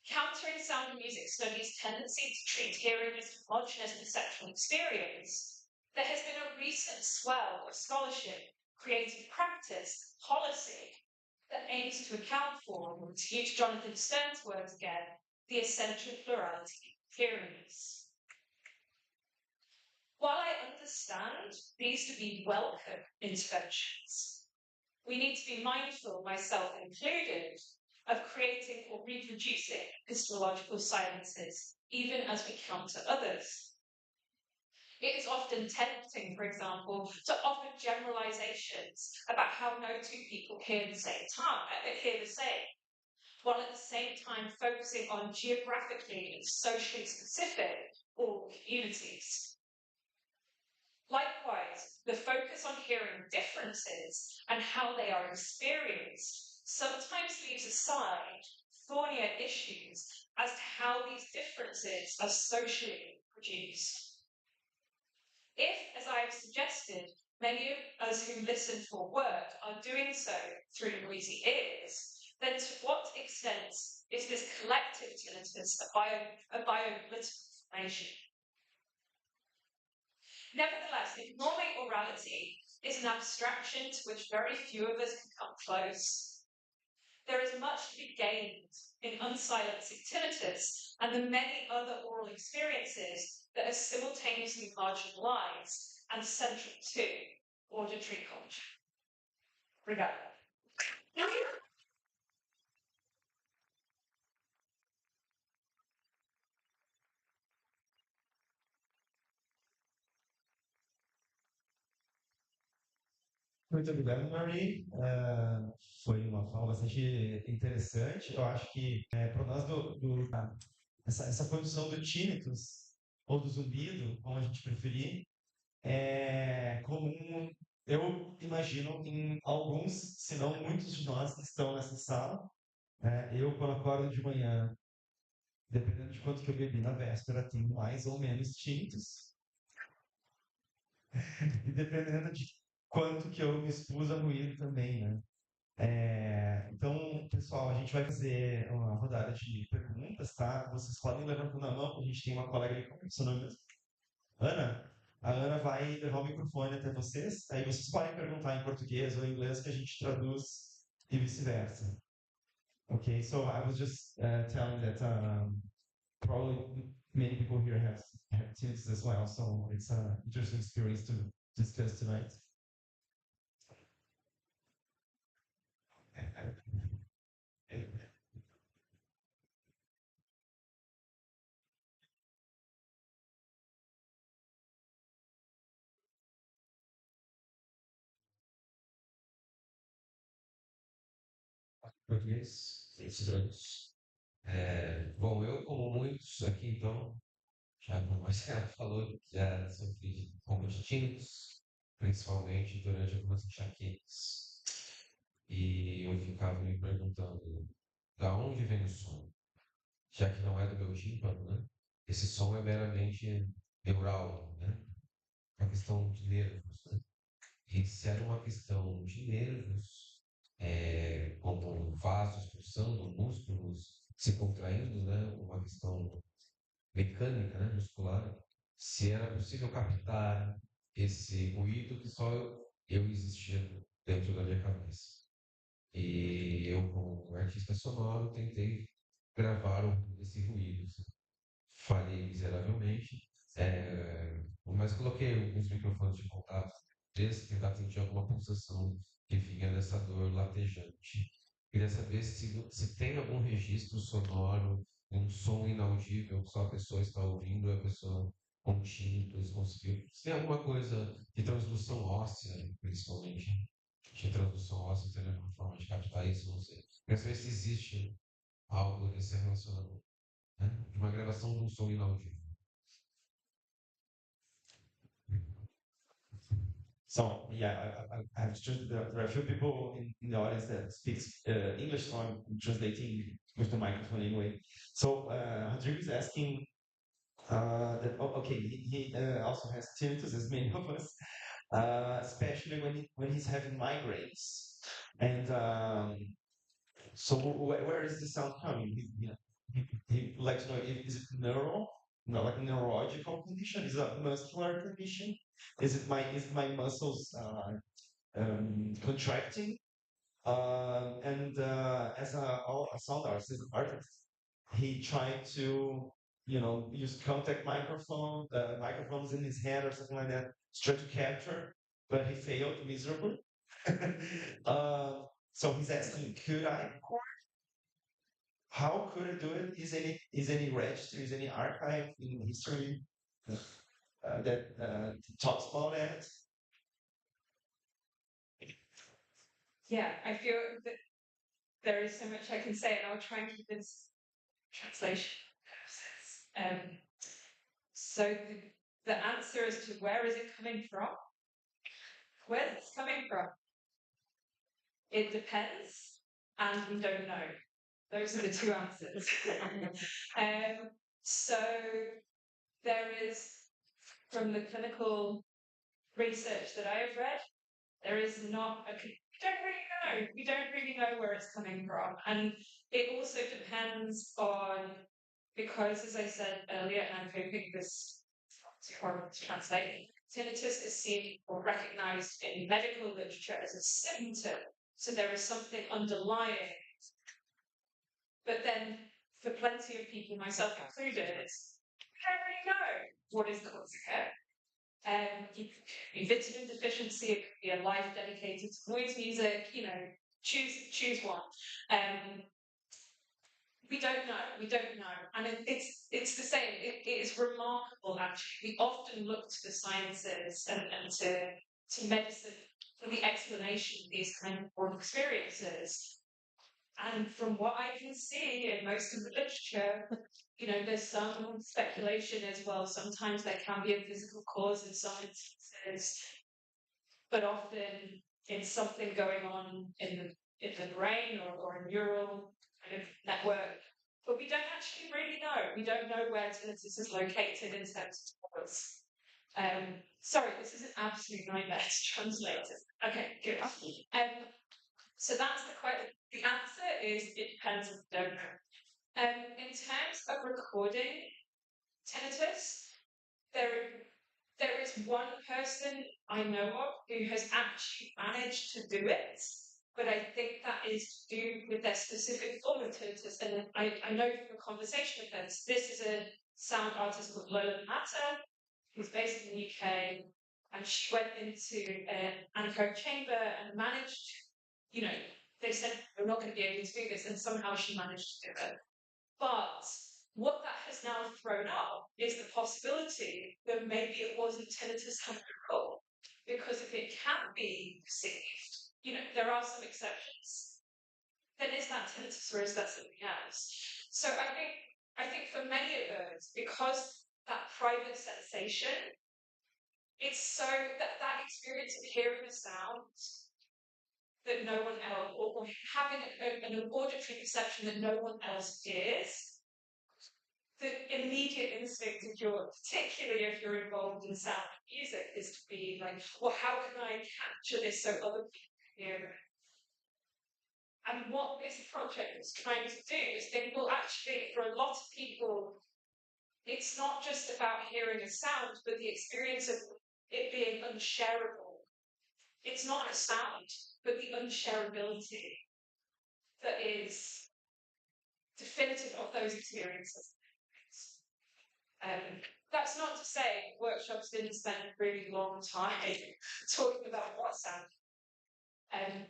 Countering sound and music studies' tendency to treat hearing as a homogeneous perceptual experience, there has been a recent swell of scholarship, creative practice, policy that aims to account for, or to use Jonathan Stern's words again, the essential plurality of hearings. While I understand these to be welcome interventions, we need to be mindful, myself included, of creating or reproducing epistemological silences, even as we counter others. It is often tempting, for example, to offer generalizations about how no two people hear the same, while at the same time focusing on geographically and socially specific or communities. Likewise, the focus on hearing differences and how they are experienced sometimes leaves aside thornier issues as to how these differences are socially produced. If, as I have suggested, many of us who listen for work are doing so through noisy ears, then to what extent is this collective tinnitus a biopolitical formation? Nevertheless, ignoring orality is an abstraction to which very few of us can come close. There is much to be gained in unsilencing tinnitus and the many other oral experiences that are simultaneously marginalized and central to auditory culture. Obrigada. Muito obrigado, Marie. Foi uma fala bastante interessante. Eu acho que para nós essa condição do tinnitus ou do zumbido, como a gente preferir, é comum, eu imagino, em alguns, se não muitos de nós que estão nessa sala. Eu, quando acordo de manhã, dependendo de quanto que eu bebi na véspera, tenho mais ou menos tinnitus. E dependendo de quanto que eu me expus a ruído também, né? Então, pessoal, a gente vai fazer uma rodada de perguntas, tá? Vocês podem levantando a mão, a gente tem uma colega ali, como é o seu nome mesmo? Ana? A Ana vai levar o microfone até vocês, aí vocês podem perguntar em português ou em inglês que a gente traduz e vice-versa. Okay, so I was just telling that probably many people here have tinnitus as well, so it's an interesting experience to discuss tonight. Português, estudante. Bom, eu, como muitos aqui, então, já como a Marcela falou, já sofri de pombos tímidos, principalmente durante algumas enxaquecas. E eu ficava me perguntando, da onde vem o som? Já que não é do meu tímpano, né? Esse som é meramente neural, né? Uma questão de nervos, né? E se era uma questão de nervos, como vasos pulsando, músculos se contraindo, né? Uma questão mecânica, né? Muscular, se era possível captar esse ruído que só eu existia dentro da minha cabeça. E eu, como artista sonoro, tentei gravar esse ruído. Falhei miseravelmente, mas coloquei alguns microfones de contato desde tentar sentir alguma pulsação que vinha dessa dor latejante. Queria saber se tem algum registro sonoro, um som inaudível que só a pessoa está ouvindo, a pessoa com tinnitus conseguiu. Se tem alguma coisa de transdução óssea, principalmente, de transdução óssea, teria alguma forma de captar isso, não sei. Queria saber se existe algo desse relacionamento, né? De uma gravação de um som inaudível. So yeah, I have there are a few people in the audience that speaks English, so I'm translating with the microphone anyway. So Rodrigo is asking that okay, he also has tinnitus as many of us, especially when he's having migraines, and so where is the sound coming? He would like to know if is it neural, like a neurological condition, is it a muscular condition? Is it my muscles contracting? And as a sound artist, he tried to use contact microphones in his head or something like that to try to capture, but he failed miserably. So he's asking, could I record? How could I do it? Is any register, is any archive in history that talks about that? Yeah, I feel that there is so much I can say, and I'll try and keep this translation process. So the answer as to where is it coming from? Where it's coming from? It depends, and we don't know. Those are the two answers. So there is, from the clinical research that I have read, there is not a. We don't really know where it's coming from. And it also depends on, because as I said earlier, and I'm hoping this is not too horrible to translate, tinnitus is seen or recognized in medical literature as a symptom. So there is something underlying. But then for plenty of people, myself included, we don't really know what is causing it. It could be vitamin deficiency, it could be a life dedicated to noise music, choose one. We don't know. And it's the same, it is remarkable actually. We often look to the sciences and to medicine for the explanation of these kind of experiences. And from what I can see in most of the literature, there's some speculation as well. Sometimes there can be a physical cause in some instances, but often it's something going on in the brain or a neural kind of network. But we don't actually really know. We don't know where tinnitus is located in terms of cause. Sorry, this is an absolute nightmare to translate it. Okay, good. So that's the question. The answer is it depends on the donor. In terms of recording tinnitus, there is one person I know of who has actually managed to do it, but I think that is to do with their specific form of tinnitus. And I know from a conversation with her, this is a sound artist called Lola Matter, who's based in the UK, and she went into an anechoic chamber and managed, they said, we're not going to be able to do this, and somehow she managed to do it. But what that has now thrown up is the possibility that maybe it wasn't tinnitus after all. Because if it can be perceived, there are some exceptions. Then is that tinnitus or is that something else? So I think for many of us, because that private sensation, it's so that experience of hearing a sound that no one else, or having an auditory perception that no one else hears, the immediate instinct of particularly if you're involved in sound and music, is to be like, well, how can I capture this so other people hear it? And what this project is trying to do is think, well, actually, for a lot of people, it's not just about hearing a sound, but the experience of it being unshareable. It's not a sound, but the unshareability that is definitive of those experiences. That's not to say workshops didn't spend a really long time talking about what sound.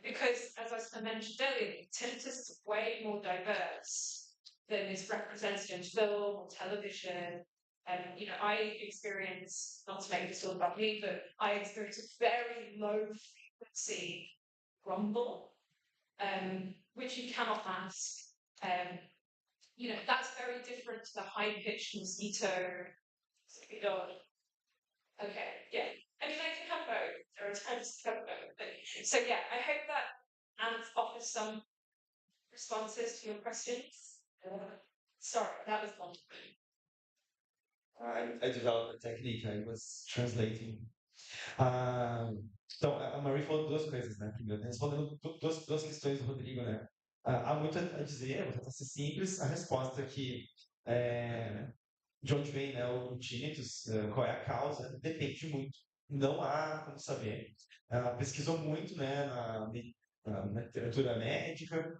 Because, as I mentioned earlier, tinnitus is way more diverse than is represented in film or television. I experience, not to make this all about me, but I experience a very low frequency grumble, which you cannot mask. That's very different to the high-pitched mosquito. Okay, yeah. I mean, I can have both. There are times to have both. So yeah, I hope that offers some responses to your questions. Sorry, that was long. I developed a technique, I was translating. Então, a Marie falou duas coisas, né? Primeiro, respondendo duas questões do Rodrigo, né? Há muito a dizer, vou tentar ser simples. A resposta que de onde vem, né, o tinnitus, qual é a causa, depende muito. Não há como saber. Pesquisou muito, né, na literatura médica,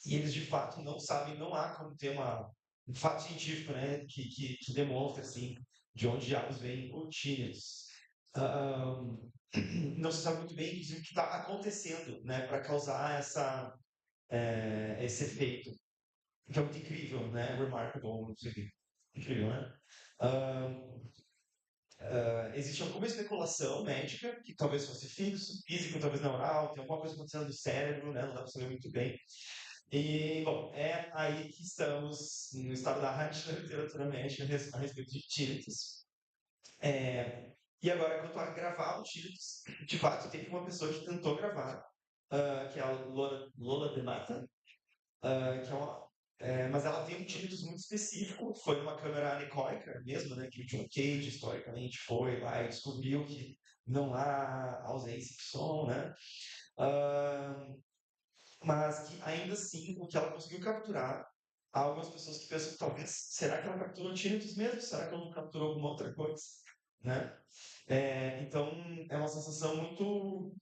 e eles de fato não sabem, não há como ter um fato científico, né, que demonstre assim de onde diabos vem o tinnitus. Não se sabe muito bem, inclusive, o que está acontecendo, né, para causar esse efeito, que é muito incrível, né, remarkable, não sei o quê. Incrível, né? Existe alguma especulação médica, que talvez fosse físico, talvez neural, tem alguma coisa acontecendo no cérebro, né? Não dá para saber muito bem. E, bom, é aí que estamos no estado da arte da literatura médica a respeito de tinnitus. E agora, quanto a gravar o tinnitus, de fato, teve uma pessoa que tentou gravar, que é a Lola de Mata, que é uma mas ela tem um tinnitus muito específico, foi numa câmera anecoica mesmo, né, que o John Cage historicamente foi lá e descobriu que não há ausência de som, né? Ah, mas que ainda assim o que ela conseguiu capturar, há algumas pessoas que pensam, talvez, será que ela capturou tinnitus mesmo? Será que ela não capturou alguma outra coisa? Né? Então, é uma sensação muito,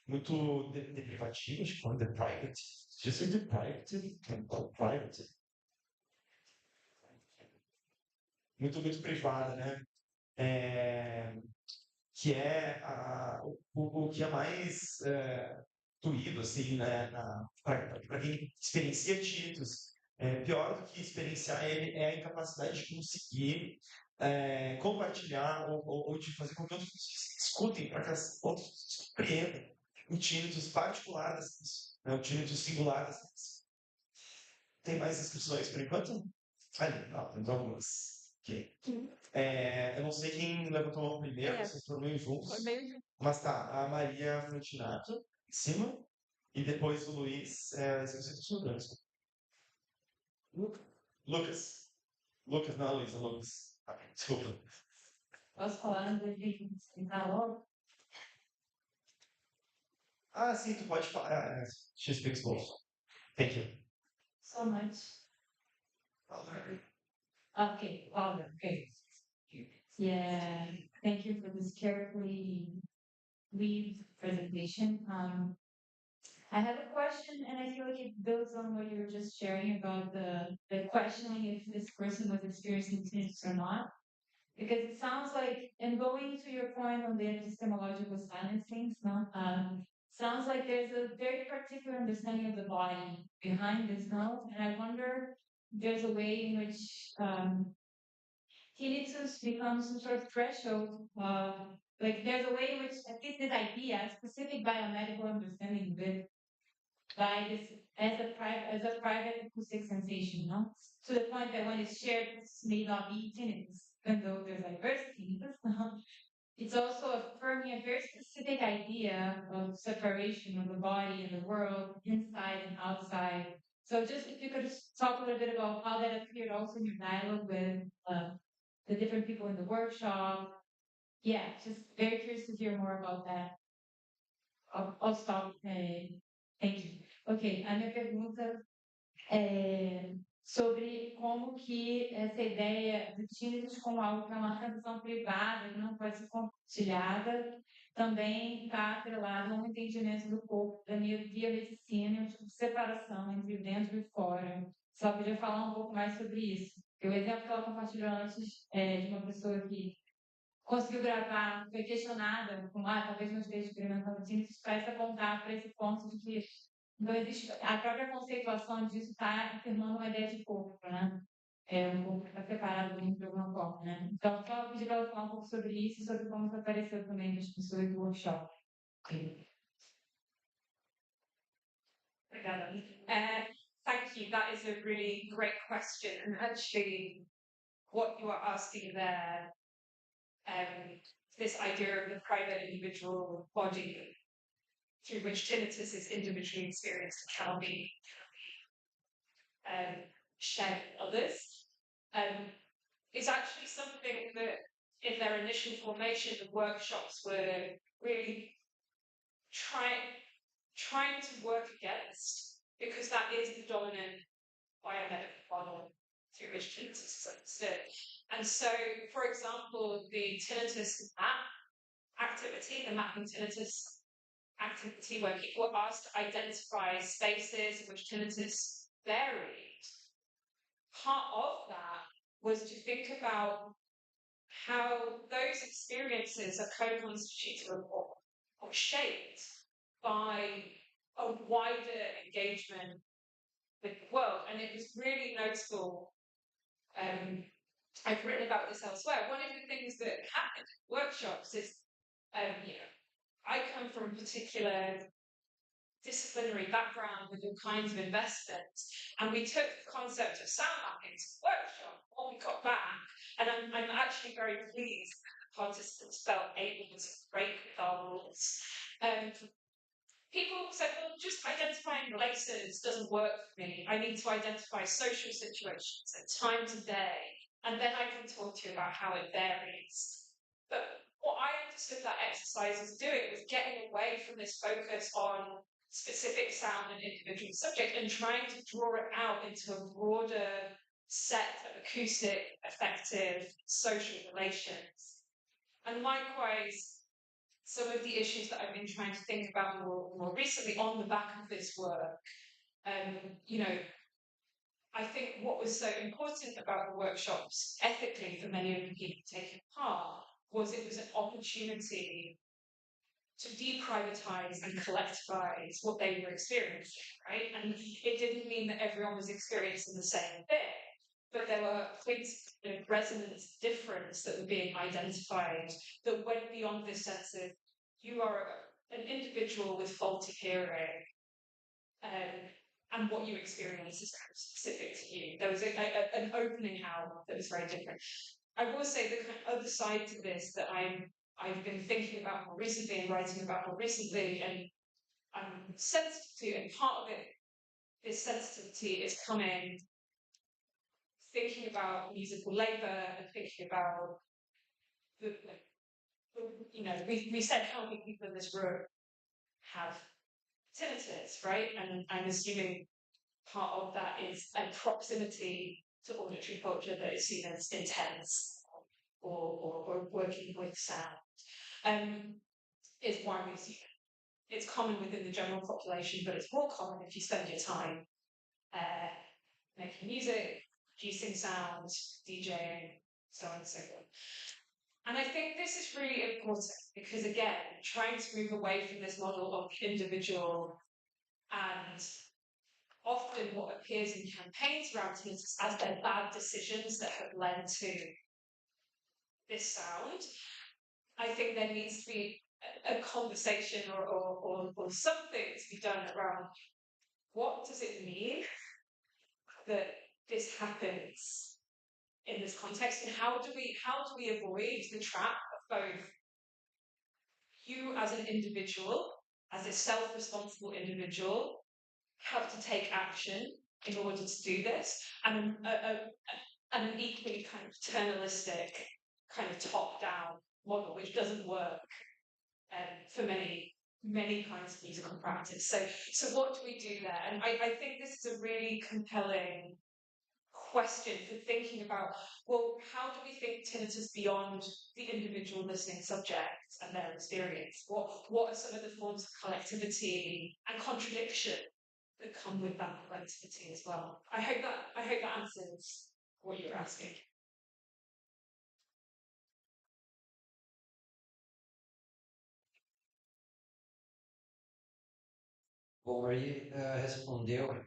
muito deprivativa, acho que foi deprived. Just deprived, private. Muito privada, né? Que é o que é mais doído, assim, né? Para quem experiencia títulos. Pior do que experienciar ele é a incapacidade de conseguir compartilhar ou de fazer com que outros escutem, para que as outros pessoas compreendam o títulos particular das pessoas, né? O títulos singular das pessoas. Tem mais inscrições por enquanto? Ali, não, temos algumas. Ok. Eu não sei quem levantou a mão primeiro, vocês foram meio juntos. Mas tá, a Maria Frontinato em cima, e depois o Luiz, se você estudando. Lucas. Lucas, não, Luísa, Lucas. Desculpa. Posso falar antes de explicar logo? Sim, tu pode falar. She speaks both. Thank you. So much. Okay, louder. Okay. Yeah, thank you for this carefully weaved presentation. I have a question, and I feel like it builds on what you were just sharing about the questioning if this person was experiencing tinnitus or not. Because it sounds like, and going to your point on the epistemological silencing, no? Sounds like there's a very particular understanding of the body behind this, no? And I wonder if there's a way in which tinnitus becomes some sort of threshold. Like there's a way in which at least this idea, specific biomedical understanding of it, by this as a private acoustic sensation, no? To the point that when it's shared, it may not be tinnitus, even though there's diversity. It's also affirming a very specific idea of separation of the body and the world, inside and outside. So just if you could just talk a little bit about how that appeared also in your dialogue with the different people in the workshop. Yeah, just very curious to hear more about that. I'll stop. Thank you. Ok, a minha pergunta é sobre como que essa ideia do tinnitus como algo que é uma sensação privada, que não pode ser compartilhada, também está atrelado a um entendimento do corpo, da minha biomedicina, um tipo de separação entre o dentro e o fora. Só podia falar um pouco mais sobre isso. Porque o exemplo que ela compartilhou antes de uma pessoa que conseguiu gravar, foi questionada, como, talvez não esteja experimentando tinnitus, parece apontar para esse ponto de que não existe, a própria conceituação disso está afirmando uma ideia de corpo, né? Um corpo que está separado de alguma forma, né? Então, só pedir para ela falar um pouco sobre isso e sobre como isso apareceu também nas pessoas do workshop. Obrigada. Thank you. That is a really great question. And actually, what you are asking there, this idea of the private individual body through which tinnitus is individually experienced cannot be shared with others, is actually something that in their initial formation, the workshops were really trying to work against, because that is the dominant biomedical model through which tinnitus is understood. And so, for example, the tinnitus map activity, the mapping tinnitus activity, where people were asked to identify spaces in which tinnitus varied, part of that was to think about how those experiences are co-constituted or shaped by a wider engagement with the world. And it was really notable. I've written about this elsewhere. One of the things that happened in workshops is, I come from a particular disciplinary background with all kinds of investments, and we took the concept of sound mapping to the workshop when we got back, and I'm actually very pleased that the participants felt able to break with our rules. People said, well, just identifying places doesn't work for me. I need to identify social situations and times of day, and then I can talk to you about how it varies. But what I understood that exercise as doing was getting away from this focus on specific sound and individual subject and trying to draw it out into a broader set of acoustic, effective social relations. And likewise, some of the issues that I've been trying to think about more recently on the back of this work, you know, I think what was so important about the workshops ethically for many of the people taking part was it was an opportunity to deprivatize and collectivize what they were experiencing, right? And it didn't mean that everyone was experiencing the same thing, but there were points of resonance difference that were being identified that went beyond this sense of you are an individual with faulty hearing, and what you experience is kind of specific to you. There was an opening out that was very different. I will say the kind of other side to this that I've been thinking about more recently and writing about more recently, and I'm sensitive to, and part of it, this sensitivity is coming thinking about musical labour and thinking about you know, we said how many people in this room have tinnitus, right? And I'm assuming part of that is a proximity to auditory culture that is seen as intense or working with sound. Is widely seen. It's common within the general population, but it's more common if you spend your time making music, producing sound, DJing, so on and so forth. And I think this is really important because, again, trying to move away from this model of individual and often what appears in campaigns around tinnitus as their bad decisions that have led to this sound, I think there needs to be a conversation or something to be done around what does it mean that this happens in this context, and how do we avoid the trap of both you as an individual, as a self-responsible individual, have to take action in order to do this, and an equally kind of paternalistic, kind of top-down model, which doesn't work for many kinds of musical practice. So what do we do there? And I think this is a really compelling question for thinking about, well, how do we think tinnitus beyond the individual listening subject and their experience? What are some of the forms of collectivity and contradiction that come with that collectivity as well? I hope that answers what you're asking. Bom, aí respondeu.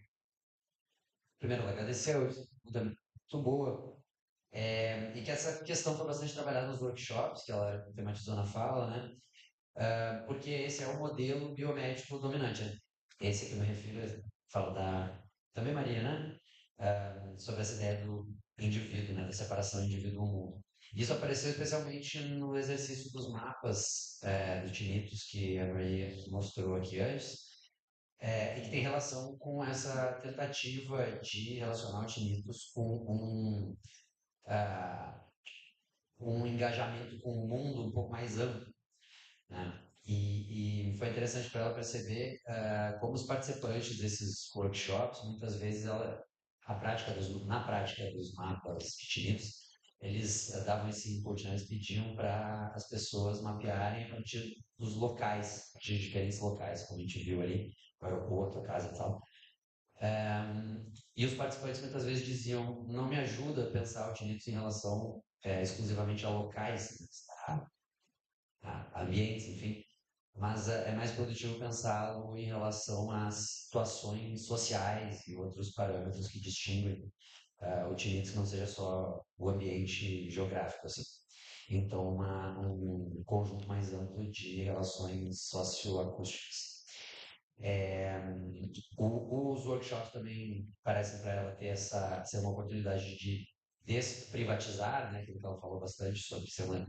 Primeiro, agradecer a pergunta muito boa. E que essa questão foi bastante trabalhada nos workshops, que ela tematizou na fala, né? Porque esse é o modelo biomédico dominante, né? Esse que eu me refiro, falo também Maria, né? Sobre essa ideia do indivíduo, né? Da separação indivíduo-mundo. Isso apareceu especialmente no exercício dos mapas do tinnitus que a Maria mostrou aqui antes, e que tem relação com essa tentativa de relacionar o tinnitus com um engajamento com o mundo um pouco mais amplo, né? E foi interessante para ela perceber como os participantes desses workshops, muitas vezes na prática dos mapas de tinnitus, eles davam esse input, né? Eles pediam para as pessoas mapearem a partir dos locais, de diferentes locais, como a gente viu ali, o aeroporto, a casa e tal. E os participantes muitas vezes diziam, não me ajuda a pensar o tinnitus em relação exclusivamente a locais, a ambientes, enfim, mas é mais produtivo pensá-lo em relação às situações sociais e outros parâmetros que distinguem o tinnitus, que não seja só o ambiente geográfico, assim. Então, um conjunto mais amplo de relações socioacústicas. Os workshops também parecem para ela ser uma oportunidade de desprivatizar, né, que ela falou bastante sobre ser uma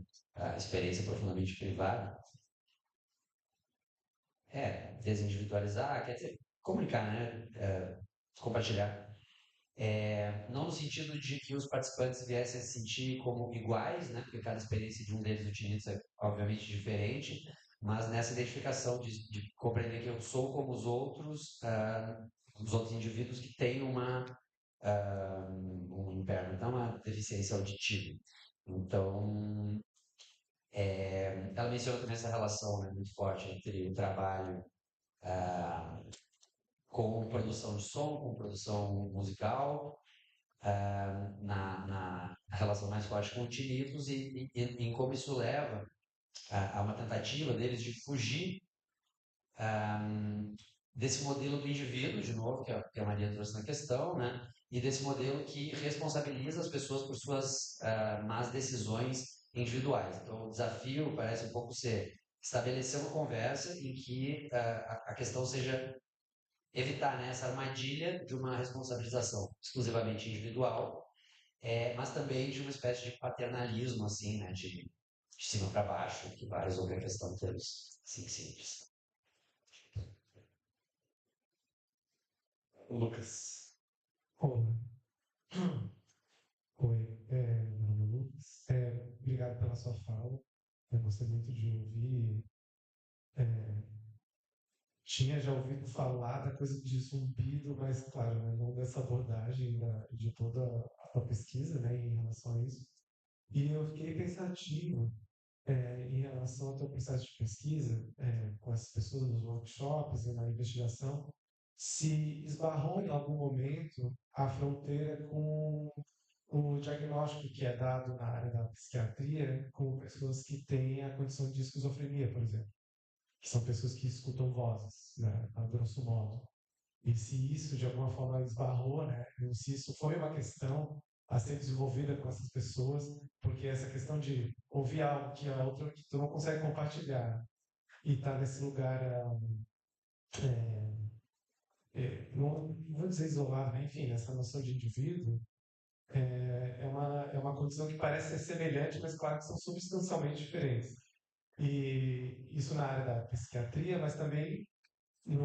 experiência profundamente privada. Desindividualizar, quer dizer, comunicar, né, compartilhar. Não no sentido de que os participantes viessem a se sentir como iguais, né? Porque cada experiência de um deles utiliza é obviamente diferente, mas nessa identificação de compreender que eu sou como os outros indivíduos que têm um impairment, não uma deficiência auditiva. Então, ela menciona também essa relação, né, muito forte entre o trabalho com produção de som, com produção musical, na relação mais forte com o tinnitus em como isso leva a uma tentativa deles de fugir desse modelo do indivíduo, de novo, que a Maria trouxe na questão, né? E desse modelo que responsabiliza as pessoas por suas más decisões individuais. Então, o desafio parece um pouco ser estabelecer uma conversa em que a questão seja evitar, né, essa armadilha de uma responsabilização exclusivamente individual, mas também de uma espécie de paternalismo, assim, né, de cima para baixo, que vai resolver a questão em termos assim, simples. Lucas. Olá. Oi, meu nome é Lucas. Obrigado pela sua fala. Eu gostei muito de ouvir. É, tinha já ouvido falar da coisa de zumbido, mas, claro, né, não dessa abordagem de toda a pesquisa, né, em relação a isso. E eu fiquei pensativo em relação ao teu processo de pesquisa, com as pessoas nos workshops e na investigação, se esbarrou em algum momento a fronteira com o diagnóstico que é dado na área da psiquiatria com pessoas que têm a condição de esquizofrenia, por exemplo, que são pessoas que escutam vozes, né, a grosso modo. E se isso de alguma forma esbarrou, né, e se isso foi uma questão a ser desenvolvida com essas pessoas, porque essa questão de ouvir algo que a outra que tu não consegue compartilhar e estar nesse lugar, não vou dizer isolado, né? Enfim, essa noção de indivíduo, é uma condição que parece ser semelhante, mas claro que são substancialmente diferentes. E isso na área da psiquiatria, mas também em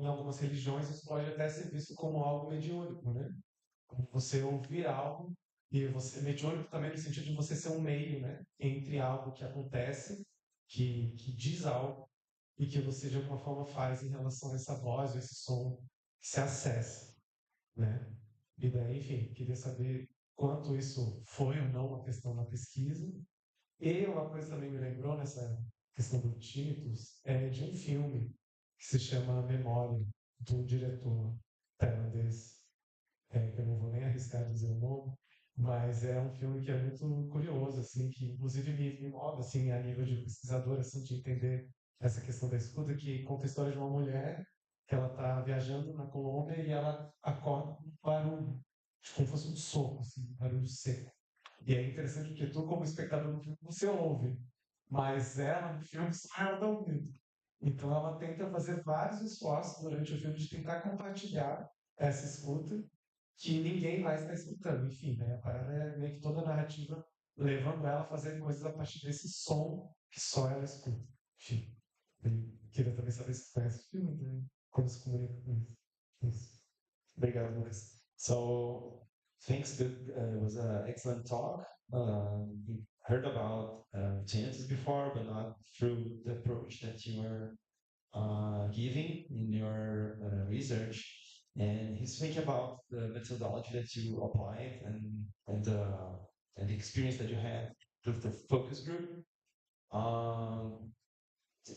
algumas religiões isso pode até ser visto como algo mediúnico, né? Como você ouvir algo e você mediúnico também no sentido de você ser um meio, né? Entre algo que acontece, que diz algo e que você de alguma forma faz em relação a essa voz, ou esse som que se acessa, né? E daí, enfim, queria saber quanto isso foi ou não uma questão na pesquisa. E uma coisa também me lembrou nessa questão do títulos, é de um filme que se chama Memória, de um diretor tailandês, que eu não vou nem arriscar dizer o nome, mas é um filme que é muito curioso, assim, que inclusive me move, assim, a nível de pesquisador, assim, de entender essa questão da escuta, que conta a história de uma mulher que ela está viajando na Colômbia e ela acorda com um barulho, como se fosse um soco, assim, um barulho seco. E é interessante porque tu, como espectador do filme, você ouve, mas ela no filme só ela está ouvindo. Então ela tenta fazer vários esforços durante o filme de tentar compartilhar essa escuta que ninguém mais está escutando. Enfim, né? A parada é meio que toda a narrativa levando ela a fazer coisas a partir desse som que só ela escuta. Enfim, eu queria também saber se tu conhece o filme, né? Como se comunica com isso. Isso. Obrigado, Lucas. So, thanks. Good. It was an excellent talk. We heard about tinnitus before, but not through the approach that you were giving in your research. And he's thinking about the methodology that you applied and the experience that you had with the focus group. Um,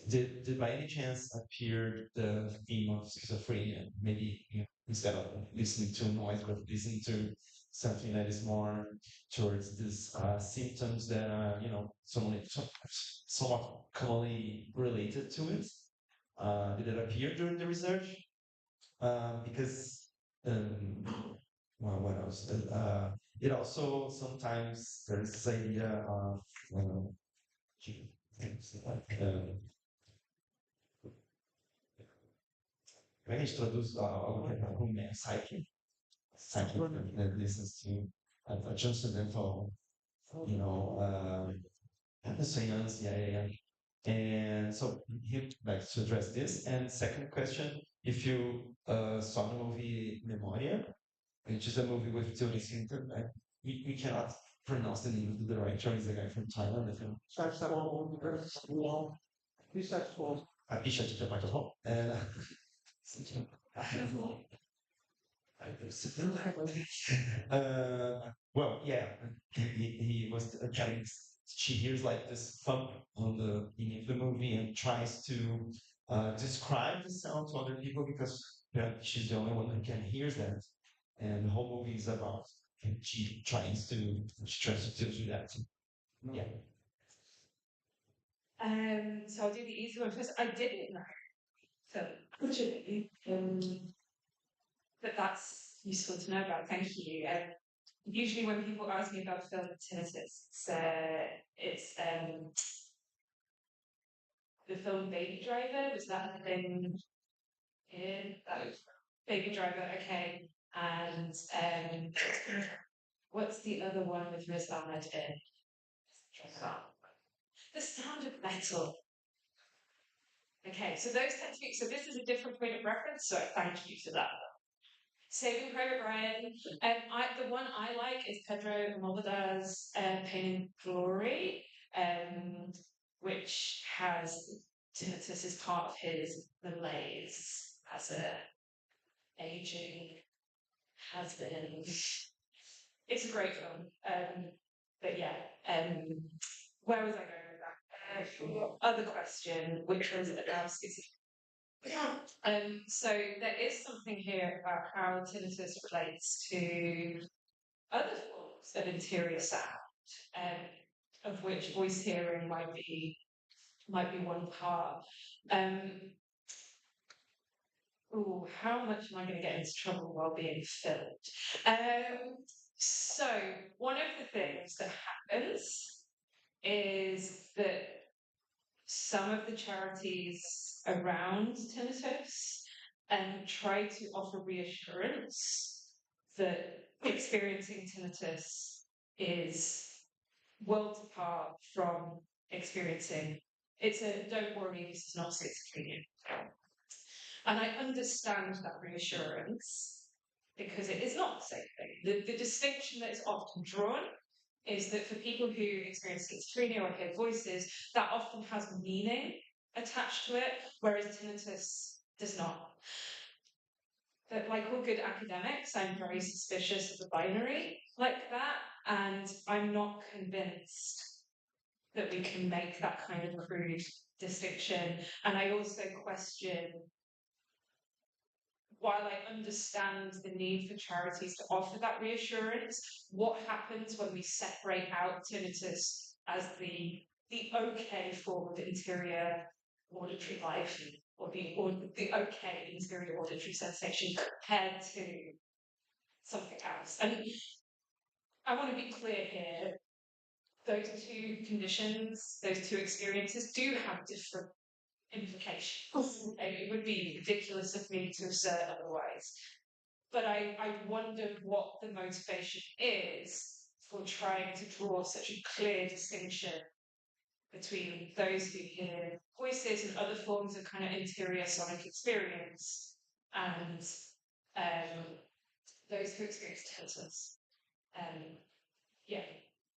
did by any chance appear the theme of schizophrenia? Maybe instead of listening to noise, but listening to something that is more towards these symptoms that are, somewhat commonly related to it. Did it appear during the research? Because well, what else? It also sometimes there's this idea of como é que a gente traduz algo que é como psyche? Psyche that listens to a transcendental, seance, yeah. And so he'd like to address this. And second question, if you saw the movie Memoria, which is a movie with Tilda Swinton. We cannot pronounce the name of the director. He's a guy from Thailand. I think. A bicha de trabalho. And well, yeah, he was telling. She hears like this thump on the beginning of the movie and tries to describe the sound to other people because she's the only one who can hear that. And the whole movie is about she tries to do that. Yeah. So I'll do the easy one first. I didn't know. So actually, but that's useful to know about. Thank you. Usually when people ask me about film tinnitus, it's the film Baby Driver. Was that the thing? In that was Baby Driver, okay. And what's the other one with Riz Ahmed in? The Sound of Metal. Okay, so those tend to be, so this is a different point of reference, so thank you for that. Saving Private Ryan. The one I like is Pedro Almodovar's Pain and Glory, which has tinnitus as part of his malaise as a aging has-been. It's a great film. But yeah, where was I going with that? Your other question, which was about so there is something here about how tinnitus relates to other forms of interior sound, of which voice hearing might be one part. How much am I going to get into trouble while being filmed? So one of the things that happens is that some of the charities around tinnitus try to offer reassurance that experiencing tinnitus is worlds apart from experiencing. It's a don't worry, this is not schizophrenia. And I understand that reassurance because it is not the same thing. The distinction that is often drawn is that for people who experience schizophrenia or hear voices, that often has meaning attached to it, whereas tinnitus does not. But like all good academics, I'm very suspicious of the binary like that, and I'm not convinced that we can make that kind of crude distinction. And I also question, while I understand the need for charities to offer that reassurance, what happens when we separate out tinnitus as the okay form of interior auditory life, or the okay interior auditory sensation compared to something else? And I want to be clear here, those two conditions, those two experiences do have different implications. It would be ridiculous of me to assert otherwise. But I wondered what the motivation is for trying to draw such a clear distinction between those who hear voices and other forms of kind of interior sonic experience and those who experience tinnitus. Yeah,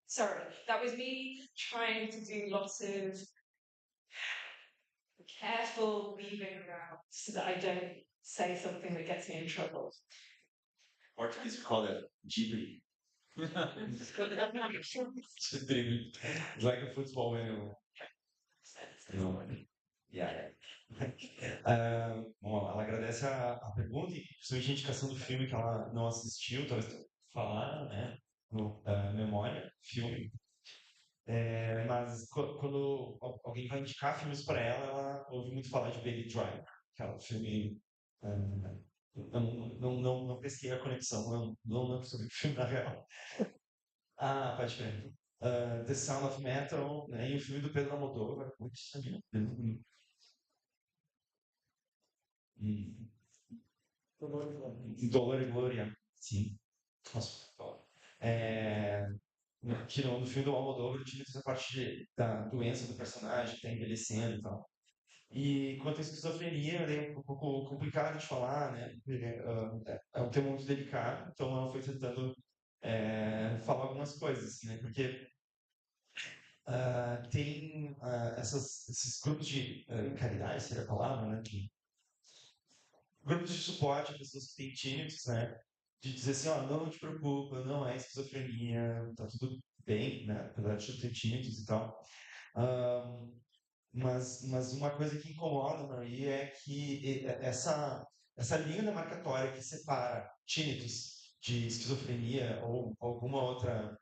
sorry, that was me trying to do lots of careful weaving around so that I don't say something that gets me in trouble. Portuguese we call that Ghibli. Like a football animal. Yeah. Bom, ela agradece a pergunta e principalmente a indicação do filme que ela não assistiu, talvez falar, né? No Memória, filme. Mas quando alguém vai indicar filmes para ela, ela ouve muito falar de Baby Driver, que é um filme. Não pesquei a conexão, não lembro sobre o filme na real. Ah, pode crer. The Sound of Metal, né? E o filme do Pedro Almodóvar. Putz, Dolor e Glória. Sim. Nossa, que no filme do Almodóvar tinha essa parte da doença do personagem, que tá envelhecendo e tal. E quanto à esquizofrenia, é um pouco complicado de falar, né? Porque, é um tema muito delicado, então ela foi tentando falar algumas coisas, assim, né? Porque tem esses grupos de caridade, seria a palavra, né? Grupos de suporte a pessoas que têm tinnitus, né? De dizer assim, ó, não te preocupa, não é esquizofrenia, tá tudo bem, né? Apesar de tu ter tinnitus e tal. Ah, mas uma coisa que incomoda para mim é que essa linha demarcatória que separa tinnitus de esquizofrenia ou alguma outra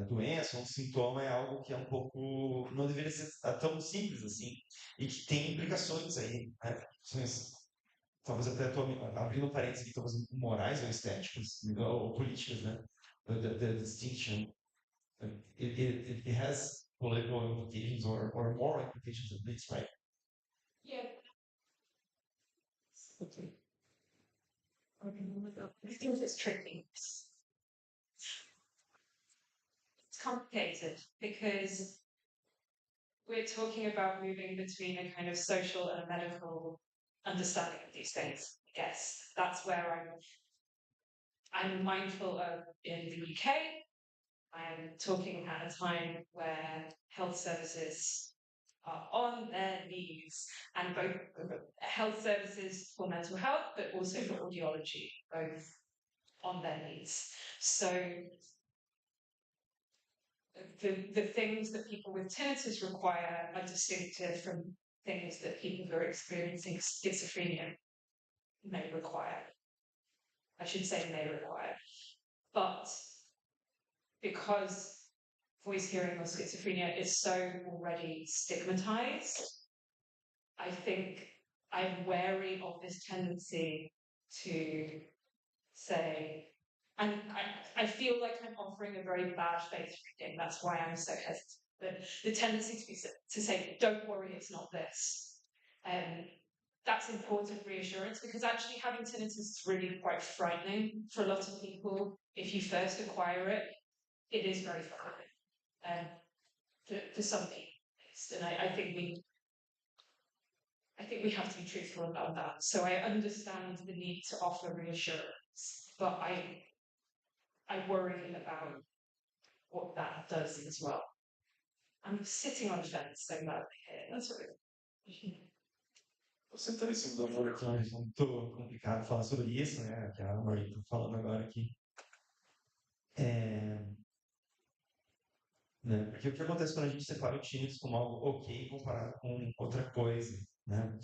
doença ou um sintoma é algo que é um pouco, não deveria ser tão simples assim, e que tem implicações aí, né? Implicações, talvez até estou abrindo parênteses aqui, talvez morais ou estéticas, ou políticas, né? The distinction it has political implications or moral implications at least, right? Yeah. Okay. I think it's tricky. It's complicated because we're talking about moving between a kind of social and a medical understanding of these things. I guess that's where I'm mindful of in the UK. I'm talking at a time where health services are on their knees, and both health services for mental health, but also for audiology, both on their knees. So the things that people with tinnitus require are distinctive from things that people who are experiencing schizophrenia may require. I should say may require. But because voice hearing or schizophrenia is so already stigmatized, I think I'm wary of this tendency to say, and I feel like I'm offering a very bad faith reading. That's why I'm so hesitant. But the tendency to say, don't worry, it's not this. That's important reassurance because actually having tinnitus is really quite frightening for a lot of people. If you first acquire it, it is very frightening for some people. And I think we have to be truthful about that. So I understand the need to offer reassurance, but I worry about what that does as well. I'm sitting on the fence so badly here. That's what Você está em cima da é muito complicado falar sobre isso, né? Que a Marie está falando agora aqui. Né? Porque o que acontece quando a gente separa o tinnitus como algo ok comparado com outra coisa, né?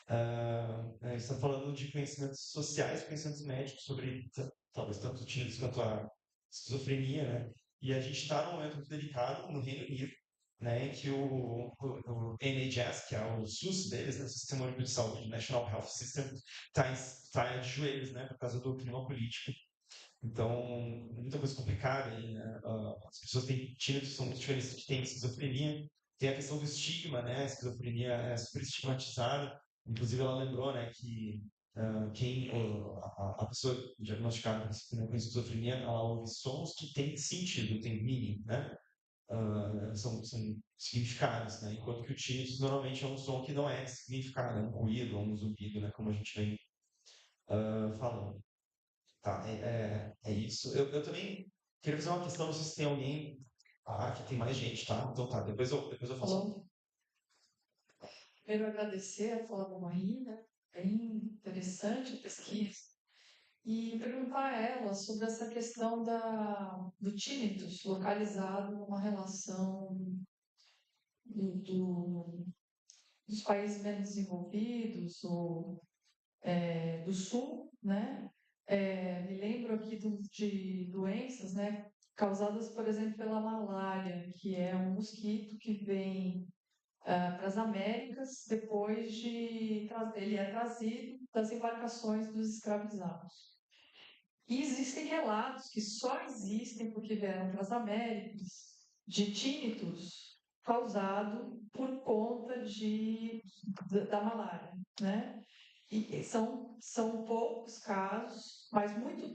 A gente está falando de conhecimentos sociais, conhecimentos médicos sobre talvez tanto o tinnitus quanto a esquizofrenia, né? E a gente está num momento muito delicado no Reino Unido, né? Em que o NHS, que é o SUS deles, né? O Sistema Único de Saúde, National Health System, está de joelhos, né? Por causa do clima político. Então, muita coisa complicada aí, né? As pessoas têm tinnitus, são muito diferentes de têm esquizofrenia. Tem a questão do estigma, né? A esquizofrenia é super estigmatizada. Inclusive, ela lembrou, né, que a pessoa diagnosticada com esquizofrenia, ela ouve sons que têm sentido, têm meaning, né? São significados, né? Enquanto que o tinnitus normalmente é um som que não é significado, é um ruído, um zumbido, né? Como a gente vem falando. Tá, é isso. Eu também queria fazer uma questão, não sei se tem alguém. Que tem mais gente, tá? Então tá, depois eu faço. Falou. Primeiro agradecer a fala da Marie, né? Bem interessante a pesquisa. E perguntar a ela sobre essa questão do tinnitus localizado numa relação dos países menos desenvolvidos ou do sul, né? Me lembro aqui de doenças, né? Causadas, por exemplo, pela malária, que é um mosquito que vem para as Américas depois de ele é trazido das embarcações dos escravizados. E existem relatos que só existem porque vieram para as Américas de tinnitus causado por conta da malária, né? E são poucos casos, mas muitos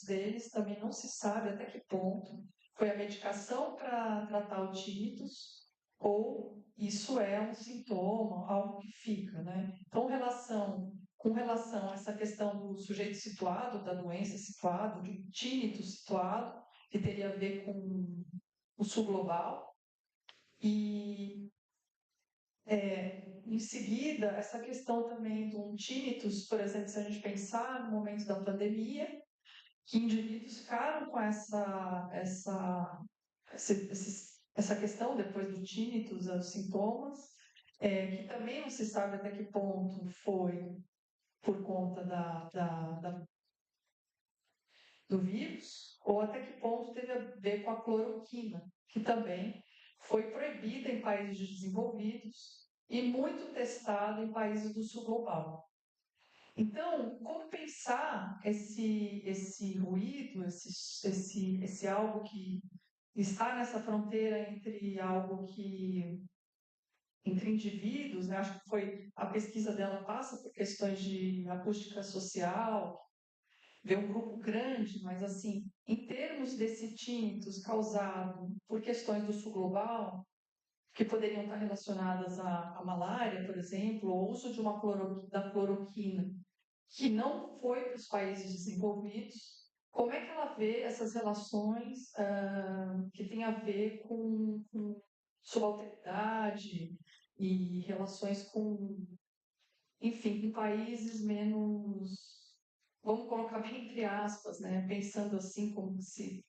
deles também não se sabe até que ponto foi a medicação para tratar o tinnitus ou isso é um sintoma, algo que fica, né? Então, com relação a essa questão do sujeito situado, da doença situado, de tínito situado, que teria a ver com o sul global, e em seguida, essa questão também do tinnitus, por exemplo, se a gente pensar no momento da pandemia, que indivíduos ficaram com essa questão depois do tinnitus, os sintomas, que também não se sabe até que ponto foi por conta do vírus, ou até que ponto teve a ver com a cloroquina, que também foi proibida em países desenvolvidos e muito testada em países do sul global. Então, como pensar esse ruído, esse algo que está nessa fronteira entre algo que entre indivíduos, né? Acho que foi a pesquisa dela passa por questões de acústica social, ver um grupo grande, mas assim, em termos desse tinnitus causado por questões do sul global, que poderiam estar relacionadas à malária, por exemplo, ou uso de da cloroquina, que não foi para os países desenvolvidos, como é que ela vê essas relações que têm a ver com subalternidade e relações com, enfim, com países menos, vamos colocar bem entre aspas, né? Pensando assim como se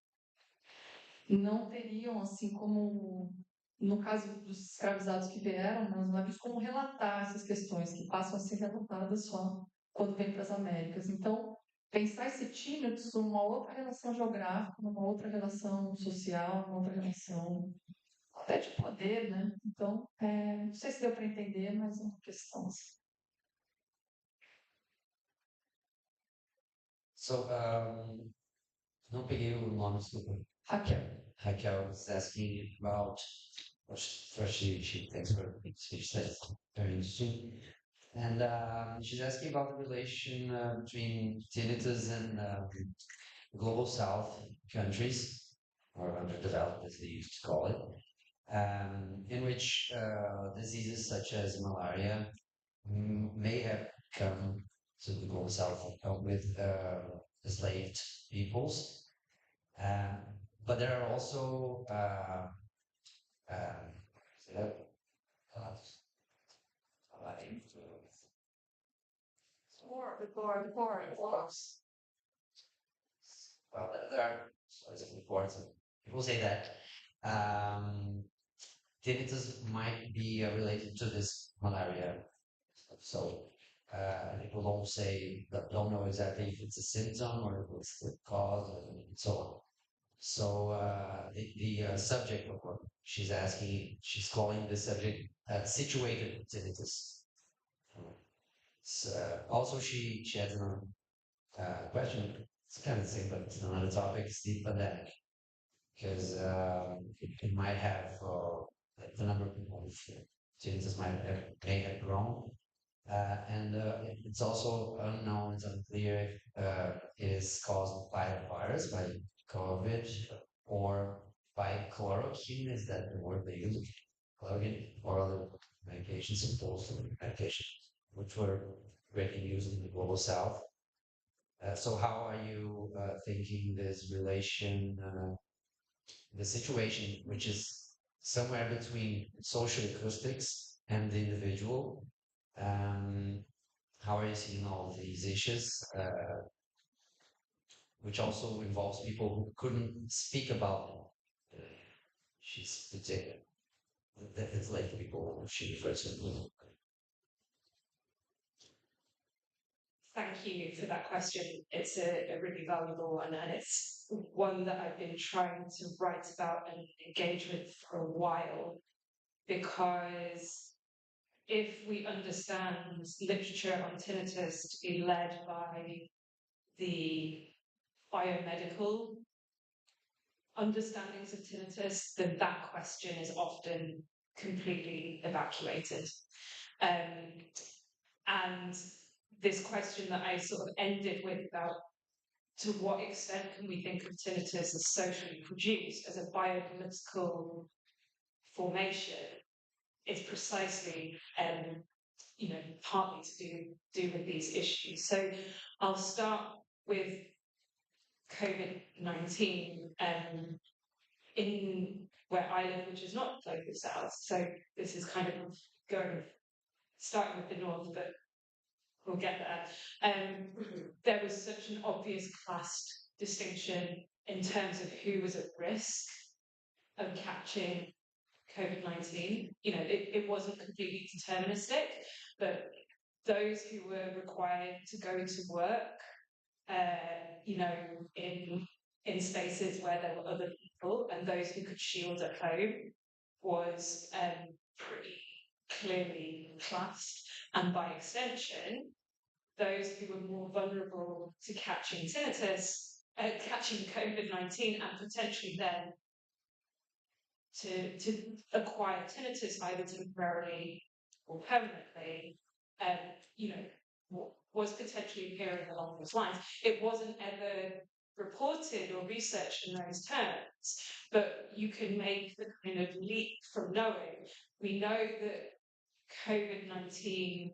não teriam, assim como no caso dos escravizados que vieram nos navios, como relatar essas questões que passam a ser relatadas só quando vem para as Américas. Então, pensar esse tímidos numa outra relação geográfica, numa outra relação social, numa outra relação até de poder, né? Então, não sei se deu para entender, mas é uma questão assim. So, não peguei o nome, desculpa. Raquel. Raquel was asking about, well, first she thanks for the speech, that's very interesting. And she's asking about the relation between tinnitus and global south countries, or underdeveloped as they used to call it, in which diseases such as malaria may have come to the global south with enslaved peoples. But there are also well, there are reports. People say that tinnitus might be related to this malaria. So people don't know exactly if it's a symptom or if it's the cause and so on. So the subject of what she's asking, she's calling the subject situated tinnitus. So, also, she has another question. It's kind of the same, but it's another topic. It's the pandemic, because it might have the number of tinnitus may have grown, and it's also unknown. It's unclear if it is caused by a virus, by COVID, or by chloroquine. Is that the word they use? Chloroquine or other medications, supposed medications, which were greatly used in the global south. So how are you thinking this relation, the situation, which is somewhere between social acoustics and the individual? How are you seeing all these issues, which also involves people who couldn't speak about she's the enslaved people she refers to? Thank you for that question. It's a really valuable one, and it's one that I've been trying to write about and engage with for a while, because if we understand literature on tinnitus to be led by the biomedical understandings of tinnitus, then that question is often completely evacuated. And this question that I sort of ended with about to what extent can we think of tinnitus as socially produced, as a biopolitical formation is precisely, partly to do with these issues. So I'll start with COVID-19 in where I live, which is not global south. So this is kind of starting with the north, but we'll get there. There was such an obvious class distinction in terms of who was at risk of catching COVID-19. It wasn't completely deterministic, but those who were required to go to work, in spaces where there were other people, and those who could shield at home was pretty clearly classed. And by extension, those who were more vulnerable to catching tinnitus, catching COVID-19, and potentially then to acquire tinnitus either temporarily or permanently, was potentially appearing along those lines. It wasn't ever reported or researched in those terms, but you can make the kind of leap from knowing. We know that COVID-19,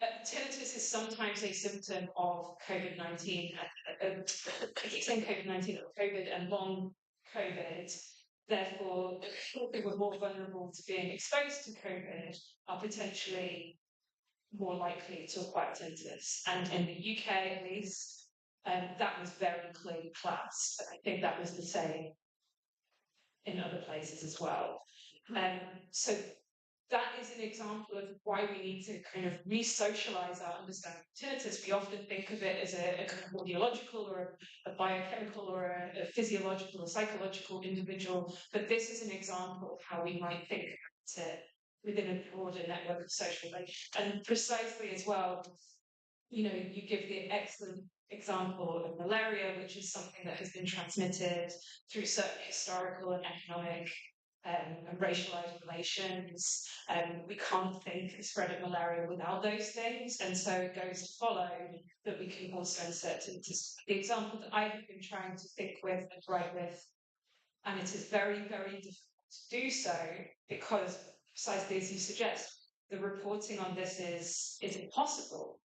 tinnitus is sometimes a symptom of COVID-19. I keep saying COVID-19, COVID and long COVID. Therefore, people who were more vulnerable to being exposed to COVID are potentially more likely to acquire tinnitus. And in the UK, at least, that was very clearly classed. I think that was the same in other places as well. So that is an example of why we need to kind of re-socialize our understanding of tinnitus. We often think of it as a kind of audiological or a biochemical or a physiological or psychological individual, but this is an example of how we might think about it within a broader network of social relations. And precisely as well, you give the excellent example of malaria, which is something that has been transmitted through certain historical and economic and racialized relations. We can't think of spread of malaria without those things, and so it goes to follow that we can also insert the example that I have been trying to think with and write with, and it is very, very difficult to do so because, precisely as you suggest, the reporting on this is impossible,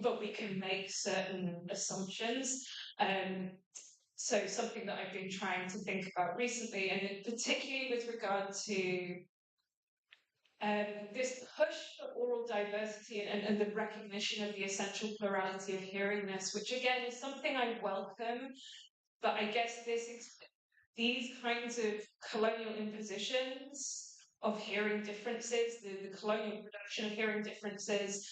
but we can make certain assumptions. So something that I've been trying to think about recently, and particularly with regard to this push for oral diversity and the recognition of the essential plurality of hearingness, which again is something I welcome, but I guess these kinds of colonial impositions of hearing differences, the colonial production of hearing differences,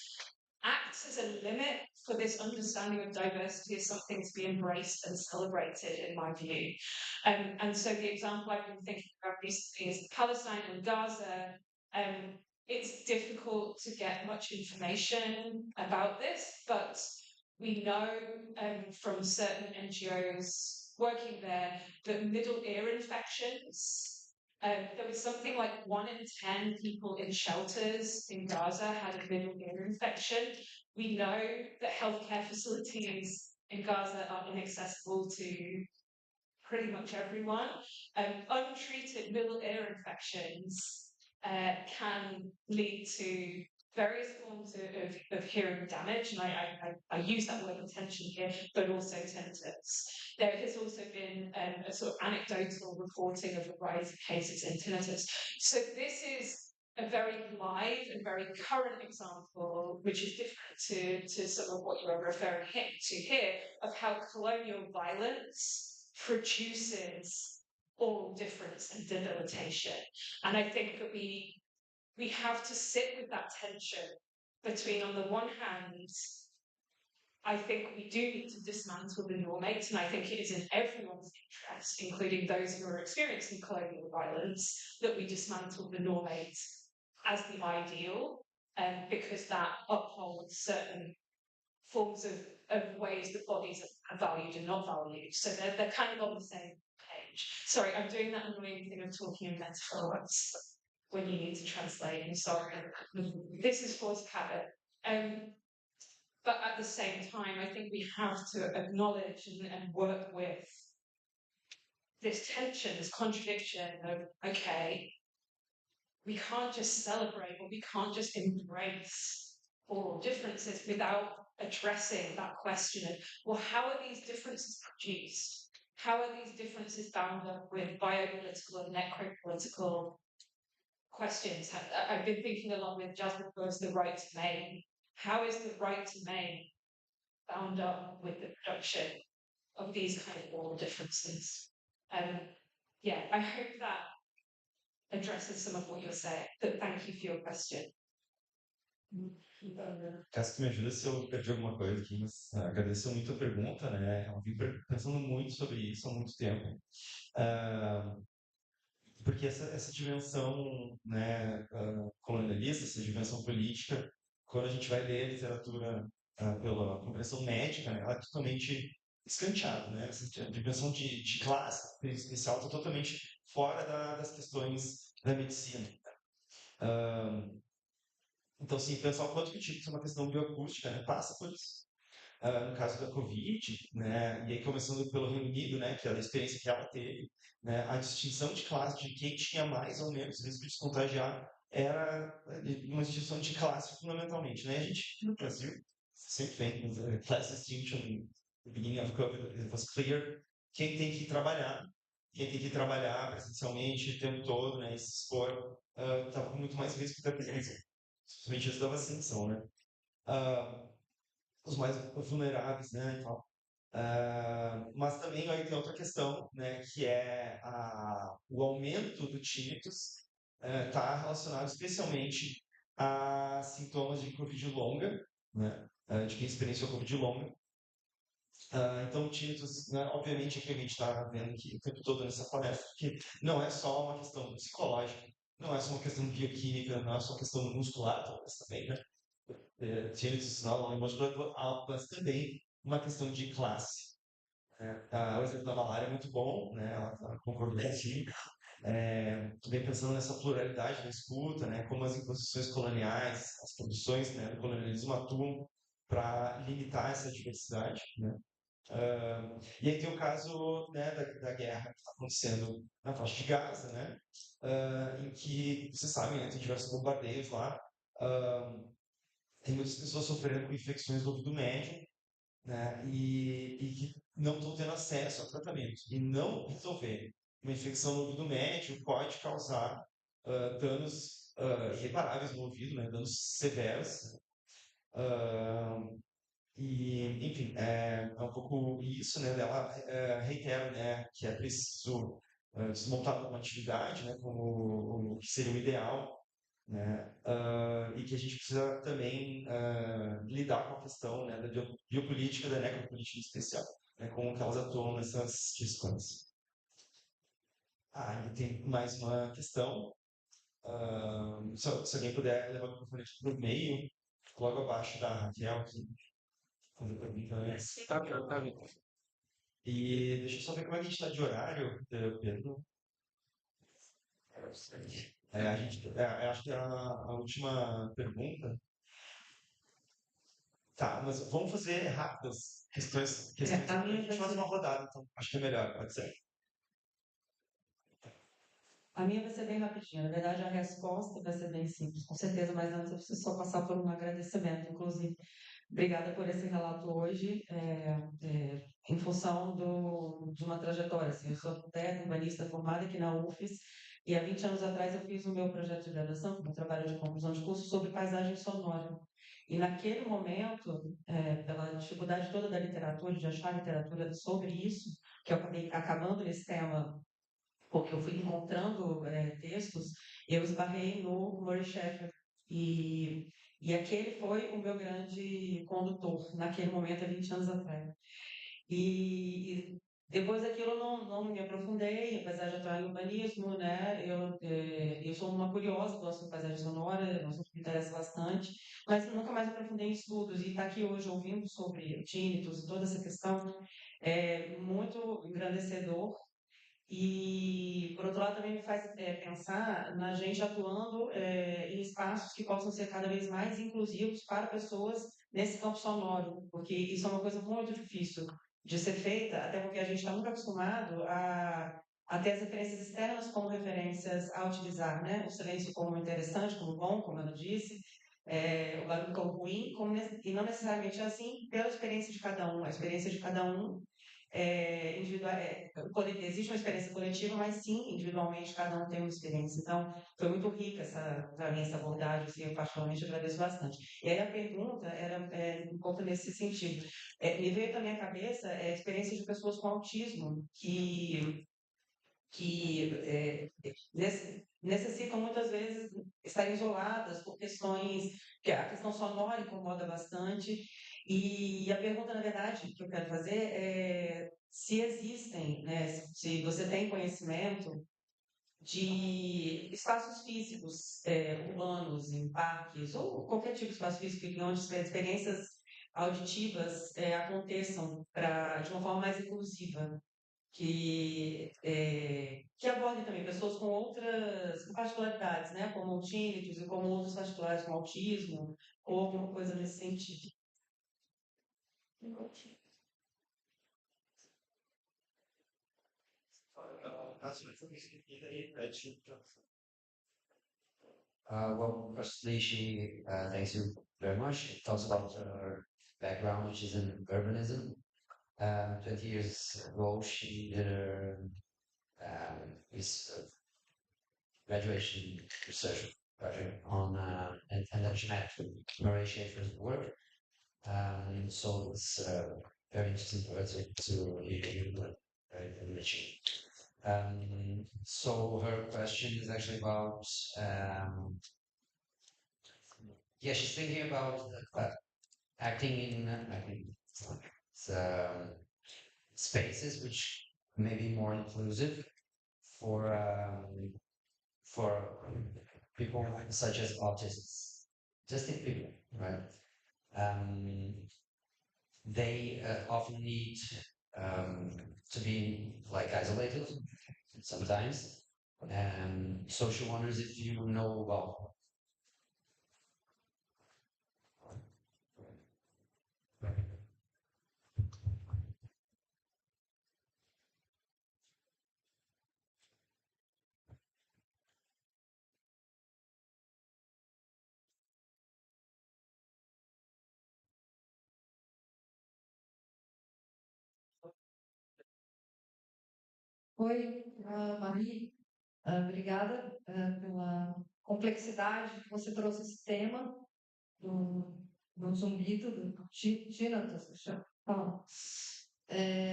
acts as a limit for this understanding of diversity as something to be embraced and celebrated, in my view. And so the example I've been thinking about recently is Palestine and Gaza. It's difficult to get much information about this, but we know from certain NGOs working there that middle ear infections, there was something like 1 in 10 people in shelters in Gaza had a middle ear infection. We know that healthcare facilities in Gaza are inaccessible to pretty much everyone. Untreated middle ear infections can lead to various forms of hearing damage, and I use that word intention here, but also tinnitus. There has also been a sort of anecdotal reporting of a rise of cases in tinnitus. So this is a very live and very current example, which is different to some of what you are referring to here, of how colonial violence produces oral difference and debilitation. And I think that we have to sit with that tension between, on the one hand, I think we do need to dismantle the normate, and I think it is in everyone's interest, including those who are experiencing colonial violence, that we dismantle the normate as the ideal, because that upholds certain forms of ways that bodies are valued and not valued. So they're kind of on the same page. Sorry, I'm doing that annoying thing of talking in metaphors when you need to translate. I'm sorry. This is forced habit. But at the same time, I think we have to acknowledge and work with this tension, this contradiction of, okay, we can't just celebrate or we can't just embrace all differences without addressing that question of, well, how are these differences produced? How are these differences bound up with biopolitical and necropolitical questions? I've been thinking a lot with Jasmine Gross, the right to main. How is the right to main bound up with the production of these kind of moral differences? Yeah, I hope that addresses some of what you're saying. But thank you for your question. Caso que me ajuda se eu perdi alguma coisa aqui, mas agradeço muito a pergunta, né? Eu vim pensando muito sobre isso há muito tempo. Porque essa dimensão, né, colonialista, essa dimensão política, quando a gente vai ler a literatura pela compreensão médica, né, ela é totalmente escanteada, né? Essa dimensão de classe especial está totalmente fora das questões da medicina. Então, assim, pensar o quanto que o tipo é uma questão bioacústica, né, passa por isso. No caso da Covid, né, e aí começando pelo Reino Unido, né, que é a experiência que ela teve, né, a distinção de classe de quem tinha mais ou menos risco de se contagiar era uma distinção de classe fundamentalmente, né? A gente no Brasil sempre tem class distinction no beginning of COVID, it was clear quem tem que trabalhar presencialmente o tempo todo, né, e se expor, estava com muito mais risco da presença, principalmente antes da vacinação, né? Os mais vulneráveis, né, e tal. Mas também aí tem outra questão, né, que é o aumento do tinnitus está relacionado especialmente a sintomas de Covid longa, né, de quem experienciou Covid longa. Então, o tinnitus, né, obviamente, que a gente está vendo aqui o tempo todo nessa palestra, que não é só uma questão psicológica, não é só uma questão bioquímica, não é só uma questão muscular, talvez também, né? Tinnitus não é muscular, mas também uma questão de classe. O exemplo da malária é muito bom, né? Ela concordou aqui. Também pensando nessa pluralidade da escuta, né? Como as imposições coloniais, as produções, né, do colonialismo atuam para limitar essa diversidade, né? E aí tem o caso, né, da guerra que está acontecendo na faixa de Gaza, né? Em que, vocês sabem, né, tem diversos bombardeios lá. Tem muitas pessoas sofrendo com infecções do ouvido médio, né? E que não estão tendo acesso a tratamento. E não resolver uma infecção no ouvido médio pode causar danos irreparáveis no ouvido, né? Danos severos. Enfim, é um pouco isso, né? Ela reitera, né, que é preciso desmontar uma atividade, né, como o que seria o ideal, né? E que a gente precisa também lidar com a questão, né, da biopolítica, da necropolítica em especial, né, como que elas atuam nessas questões. E tem mais uma questão. Se alguém puder levar o microfone para o meio, logo abaixo da Raquel, que quando pergunta antes. Tá bem. E deixa eu só ver como é que a gente está de horário, Pedro. Acho que é a última pergunta. Tá, mas vamos fazer rápidas questões. A gente faz uma rodada, então acho que é melhor, pode ser. A minha vai ser bem rapidinha. Na verdade, a resposta vai ser bem simples, com certeza, mas antes eu preciso só passar por um agradecimento. Inclusive, obrigada por esse relato hoje, em função de uma trajetória. Assim, eu sou arquiteta, urbanista formada aqui na UFES, e há 20 anos atrás eu fiz o meu projeto de graduação, meu trabalho de conclusão de curso, sobre paisagem sonora. E naquele momento, pela dificuldade toda da literatura, de achar literatura sobre isso, que eu acabei acabando nesse tema porque eu fui encontrando textos, eu esbarrei no Murray Schafer. E aquele foi o meu grande condutor, naquele momento, há 20 anos atrás. E depois daquilo eu não me aprofundei, apesar de atuar em urbanismo, né? Eu sou uma curiosa, gosto de paisagem sonora, é um assunto que me interessa bastante, mas nunca mais aprofundei em estudos. E estar aqui hoje ouvindo sobre tinnitus e toda essa questão é muito engrandecedor. E, por outro lado, também me faz pensar na gente atuando em espaços que possam ser cada vez mais inclusivos para pessoas nesse campo sonoro, porque isso é uma coisa muito difícil de ser feita, até porque a gente está muito acostumado a a ter as referências externas como referências a utilizar, né? O silêncio como interessante, como bom, como ela disse, o barulho como ruim, e não necessariamente assim pela experiência de cada um. A experiência de cada um individual, existe uma experiência coletiva, mas sim, individualmente, cada um tem uma experiência. Então, foi muito rica para mim essa abordagem, assim, eu particularmente agradeço bastante. E aí a pergunta era um pouco nesse sentido. Me veio também à cabeça a experiência de pessoas com autismo que necessitam muitas vezes estar isoladas por questões que a questão sonora incomoda bastante. E a pergunta, na verdade, que eu quero fazer é se existem, né, se você tem conhecimento de espaços físicos urbanos, em parques, ou qualquer tipo de espaço físico onde as experiências auditivas aconteçam de uma forma mais inclusiva que abordem também pessoas com outras particularidades, né? Como tímidos e como outras particularidades, como autismo, ou alguma coisa nesse sentido. Well, firstly, she thanks you very much. She talks about her background, which is in urbanism. 20 years ago, she did her graduation research project on, and then she met Marie Schaefer's work. So it's very interesting for her to review, very enriching. So her question is actually about, she's thinking about acting in spaces which may be more inclusive for people such as autists, autistic people, right? They often need to be like isolated sometimes. So she wonders if you know about. Oi, Marie, obrigada pela complexidade que você trouxe esse tema do zumbido, do tinnitus, que chama.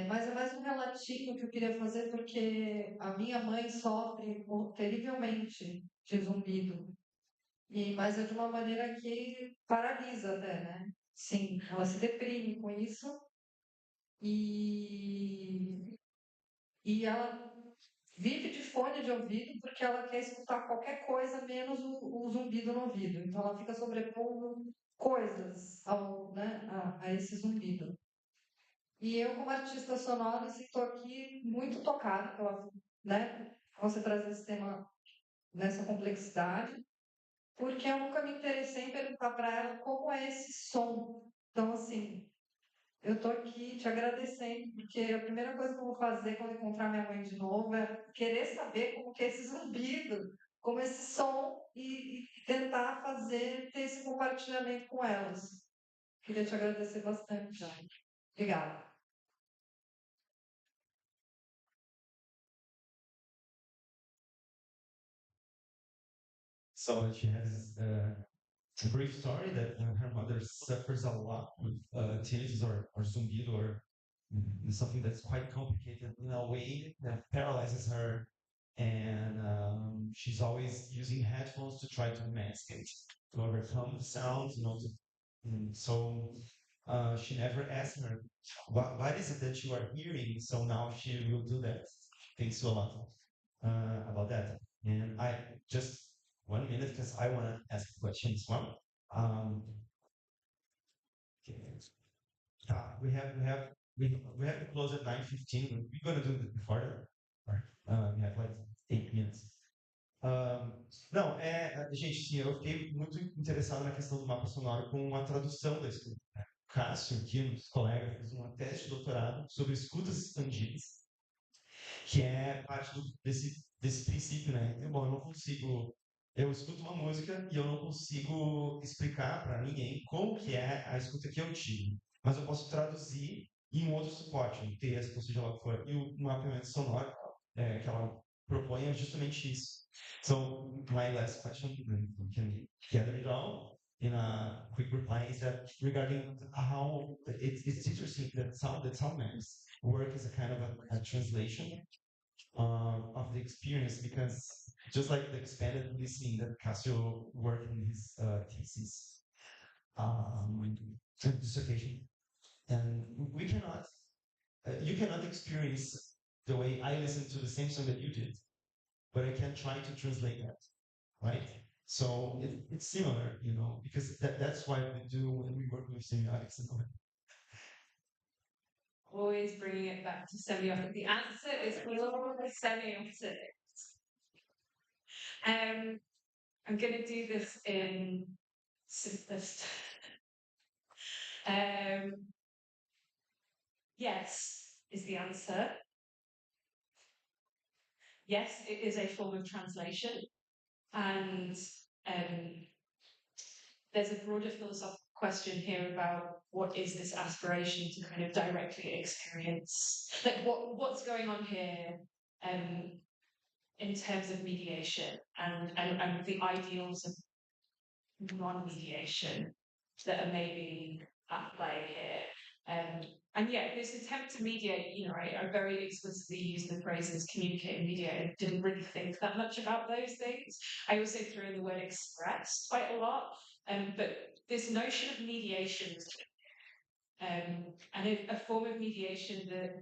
Mas é mais um relatinho que eu queria fazer porque a minha mãe sofre terrivelmente de zumbido. Mas é de uma maneira que paralisa até, né? Sim, ela se deprime com isso e ela vive de fone de ouvido porque ela quer escutar qualquer coisa menos o zumbido no ouvido. Então ela fica sobrepondo coisas a esse zumbido. E eu, como artista sonora, estou aqui muito tocada pela, né, você trazer esse tema nessa complexidade, porque eu nunca me interessei em perguntar para ela como é esse som. Então, assim, eu estou aqui te agradecendo, porque a primeira coisa que eu vou fazer quando encontrar minha mãe de novo é querer saber como que é esse zumbido, como é esse som e tentar ter esse compartilhamento com elas. Queria te agradecer bastante, já. Obrigada. So she has a brief story that her mother suffers a lot with tinnitus or zumbido or something that's quite complicated in a way that paralyzes her. And she's always using headphones to try to mask it, to overcome the sounds, so she never asked her, what is it that you are hearing? So now she will do that. Thanks a lot about that. And I just 1 minute because I want to ask a question as well. Okay. We have to close at 9:15. We're gonna do it before that. We have like 8 minutes. Não, gente, sim, eu fiquei muito interessado na questão do mapa sonoro com a tradução da escuta. Cássio, aqui, um dos colegas, fez uma tese de doutorado sobre escutas expandidas. que é parte desse princípio, né? Bom, eu não consigo. Eu escuto uma música e eu não consigo explicar para ninguém como que é a escuta que eu tive, mas eu posso traduzir em um outro suporte, um texto, ou seja lá o que for. E o mapeamento sonoro que ela propõe é justamente isso. So my last question, we can gather it all in a quick reply, is that regarding how it's interesting that sound maps work as a kind of a translation of the experience, because just like the expanded listening that Casio worked in his thesis dissertation, and we cannot, you cannot experience the way I listened to the same song that you did, but I can try to translate that, right? So it's similar, because that's what we do when we work with semiotics and all that. Always bringing it back to semiotics. The answer is always semiotics. I'm going to do this in simplest. Yes is the answer. Yes, it is a form of translation. And there's a broader philosophical question here about what is this aspiration to kind of directly experience, like what's going on here in terms of mediation and the ideals of non-mediation that are maybe at play here. And yeah, this attempt to mediate, I very explicitly used the phrases communicate and mediate and didn't really think that much about those things. I also threw in the word express quite a lot. But this notion of mediation, and a form of mediation that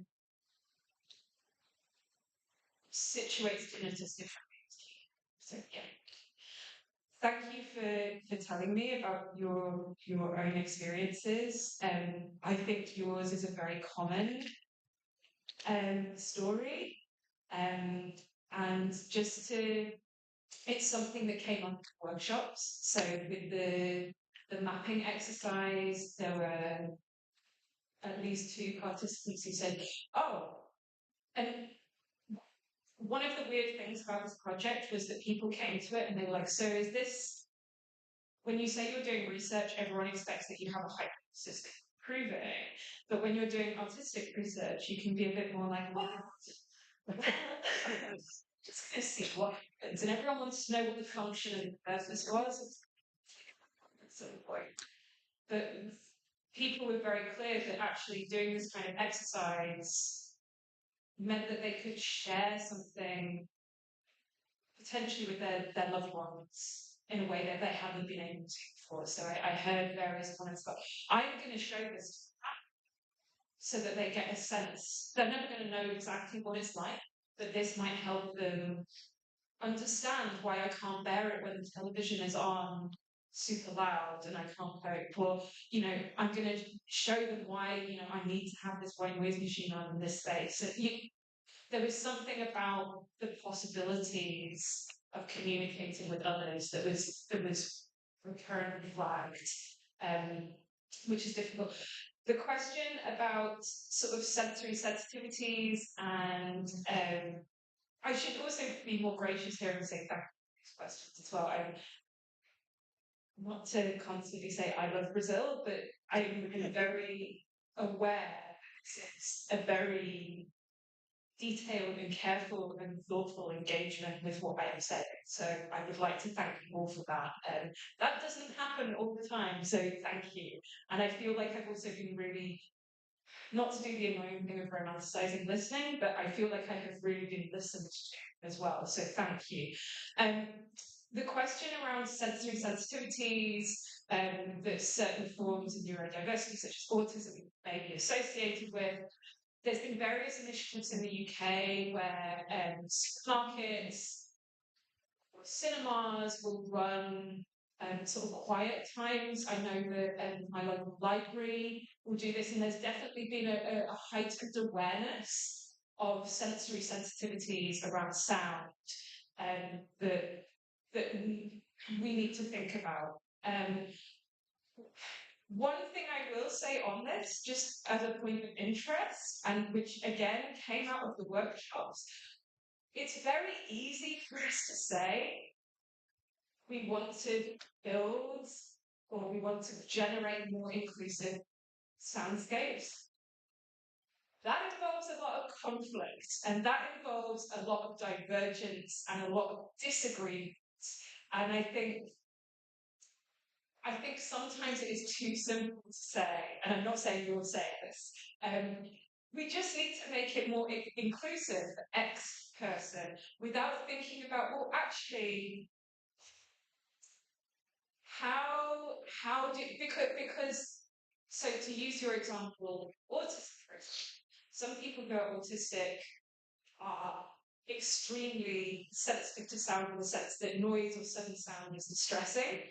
situates tinnitus differently. So yeah. Thank you for telling me about your own experiences. I think yours is a very common story. And it's something that came on workshops. So with the mapping exercise, there were at least 2 participants who said, oh, and one of the weird things about this project was that people came to it and they were like, so is this, when you say you're doing research, everyone expects that you have a hypothesis to prove it. But when you're doing artistic research, you can be a bit more like, well, just going to see what happens. And everyone wants to know what the function of the purpose was. That's the point. But people were very clear that actually doing this kind of exercise meant that they could share something potentially with their loved ones in a way that they haven't been able to before. So I heard various comments about, I'm going to show this to them so that they get a sense. They're never going to know exactly what it's like, but this might help them understand why I can't bear it when the television is on super loud and I can't cope. Or, I'm going to show them why, I need to have this white noise machine on in this space. So there was something about the possibilities of communicating with others that was recurrently flagged, which is difficult. The question about sort of sensory sensitivities, and I should also be more gracious here and say thank you for these questions as well. I'm not to constantly say I love Brazil, but I'm very aware it's a very detailed and careful and thoughtful engagement with what I am saying. So I would like to thank you all for that. That doesn't happen all the time, so thank you. And I feel like I've also been really, not to do the annoying thing of romanticizing listening, but I feel like I have really been listened to as well. So thank you. The question around sensory sensitivities, that certain forms of neurodiversity, such as autism, may be associated with. There's been various initiatives in the UK where supermarkets or cinemas will run sort of quiet times. I know that my local library will do this, and there's definitely been a heightened awareness of sensory sensitivities around sound that we need to think about. One thing I will say on this, just as a point of interest, and which again came out of the workshops, it's very easy for us to say we want to build or we want to generate more inclusive soundscapes. That involves a lot of conflict, and that involves a lot of divergence and a lot of disagreement. And I think sometimes it is too simple to say, and I'm not saying you're saying this, we just need to make it more inclusive for X person without thinking about, well, actually, how do, because so to use your example, autism, some people who are autistic are extremely sensitive to sound in the sense that noise or sudden sound is distressing.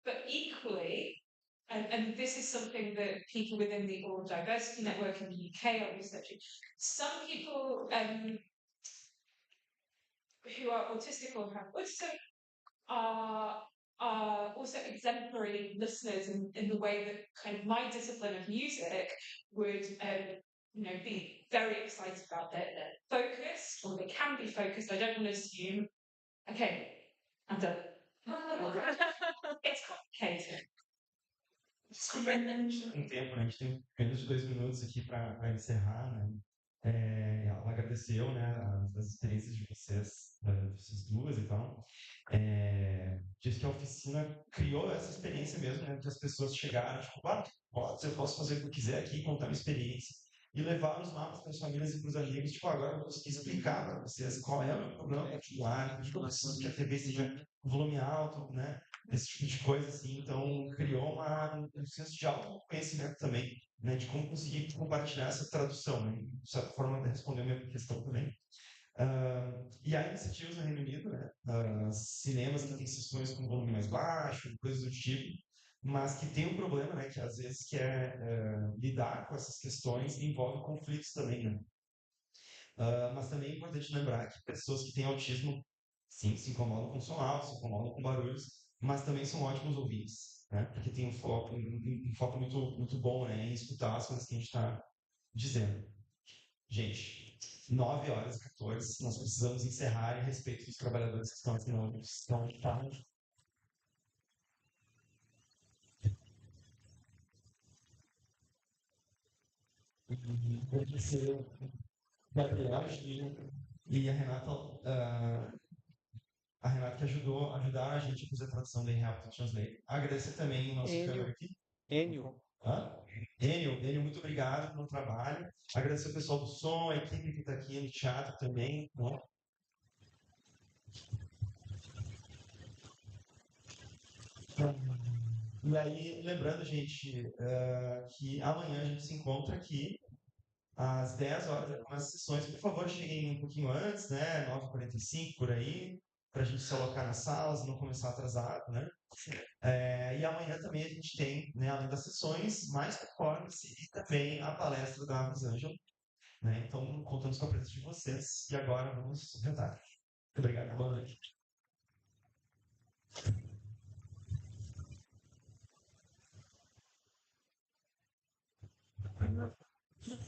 But equally, and this is something that people within the Oral Diversity Network in the UK are researching, some people who are autistic or have autism are also exemplary listeners in the way that kind of my discipline of music would be very excited about. They're focused, or they can be focused. I don't want to assume. Okay, I'm done. It's complicated. Desculpa, a gente tem tempo, né? A gente tem menos de 2 minutos aqui para encerrar, né? Ela agradeceu, né, as experiências de vocês duas e tal. Diz que a oficina criou essa experiência mesmo, né? Que as pessoas chegaram, tipo, eu posso fazer o que eu quiser aqui, contar minha experiência. E levaram os mapas para as famílias e para os amigos, tipo, agora eu consegui explicar para vocês qual é o meu problema particular, por que eu preciso que a TV seja volume alto, né? Esse tipo de coisa, assim. Então, criou um senso de autoconhecimento também, né? De como conseguir compartilhar essa tradução, né? De certa forma, respondeu a minha questão também. E há iniciativas no Reino Unido, né? Cinemas que têm sessões com volume mais baixo, coisas do tipo, mas que tem um problema, né? Que às vezes lidar com essas questões envolve conflitos também, né? Mas também é importante lembrar que pessoas que têm autismo, sim, se incomodam com som alto, se incomodam com barulhos, mas também são ótimos ouvintes, né? Porque tem um foco muito, muito bom, né? Em escutar as coisas que a gente está dizendo. Gente, 9h14, nós precisamos encerrar em respeito dos trabalhadores que estão aqui no estão agradecer o Gabriel e a Renata que ajudaram a gente a fazer a tradução da Help to Translate. Agradecer também o nosso câmera aqui. Enio. Enio, muito obrigado pelo trabalho. Agradecer o pessoal do som, a equipe que está aqui no teatro também. Né? E aí, lembrando, gente, que amanhã a gente se encontra aqui às 10 horas com as sessões. Por favor, cheguem um pouquinho antes, né? 9h45 por aí, para a gente se alocar nas salas, não começar atrasado, né? E amanhã também a gente tem, né, além das sessões, mais performance e também a palestra da Rosângela. Né? Então, contamos com a presença de vocês. E agora vamos jantar. Muito obrigado. Boa noite.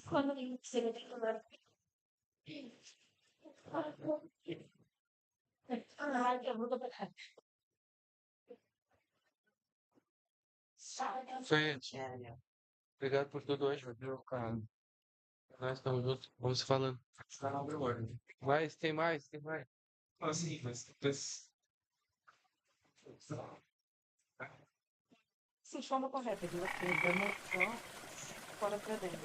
Quando você vai ter que falar. Foi. Obrigado por tudo hoje, viu, cara? Nós estamos juntos, vamos se falando. Mas tem mais, tem mais. Sim, mas Sim, de forma correta, de você dando só fora para dentro.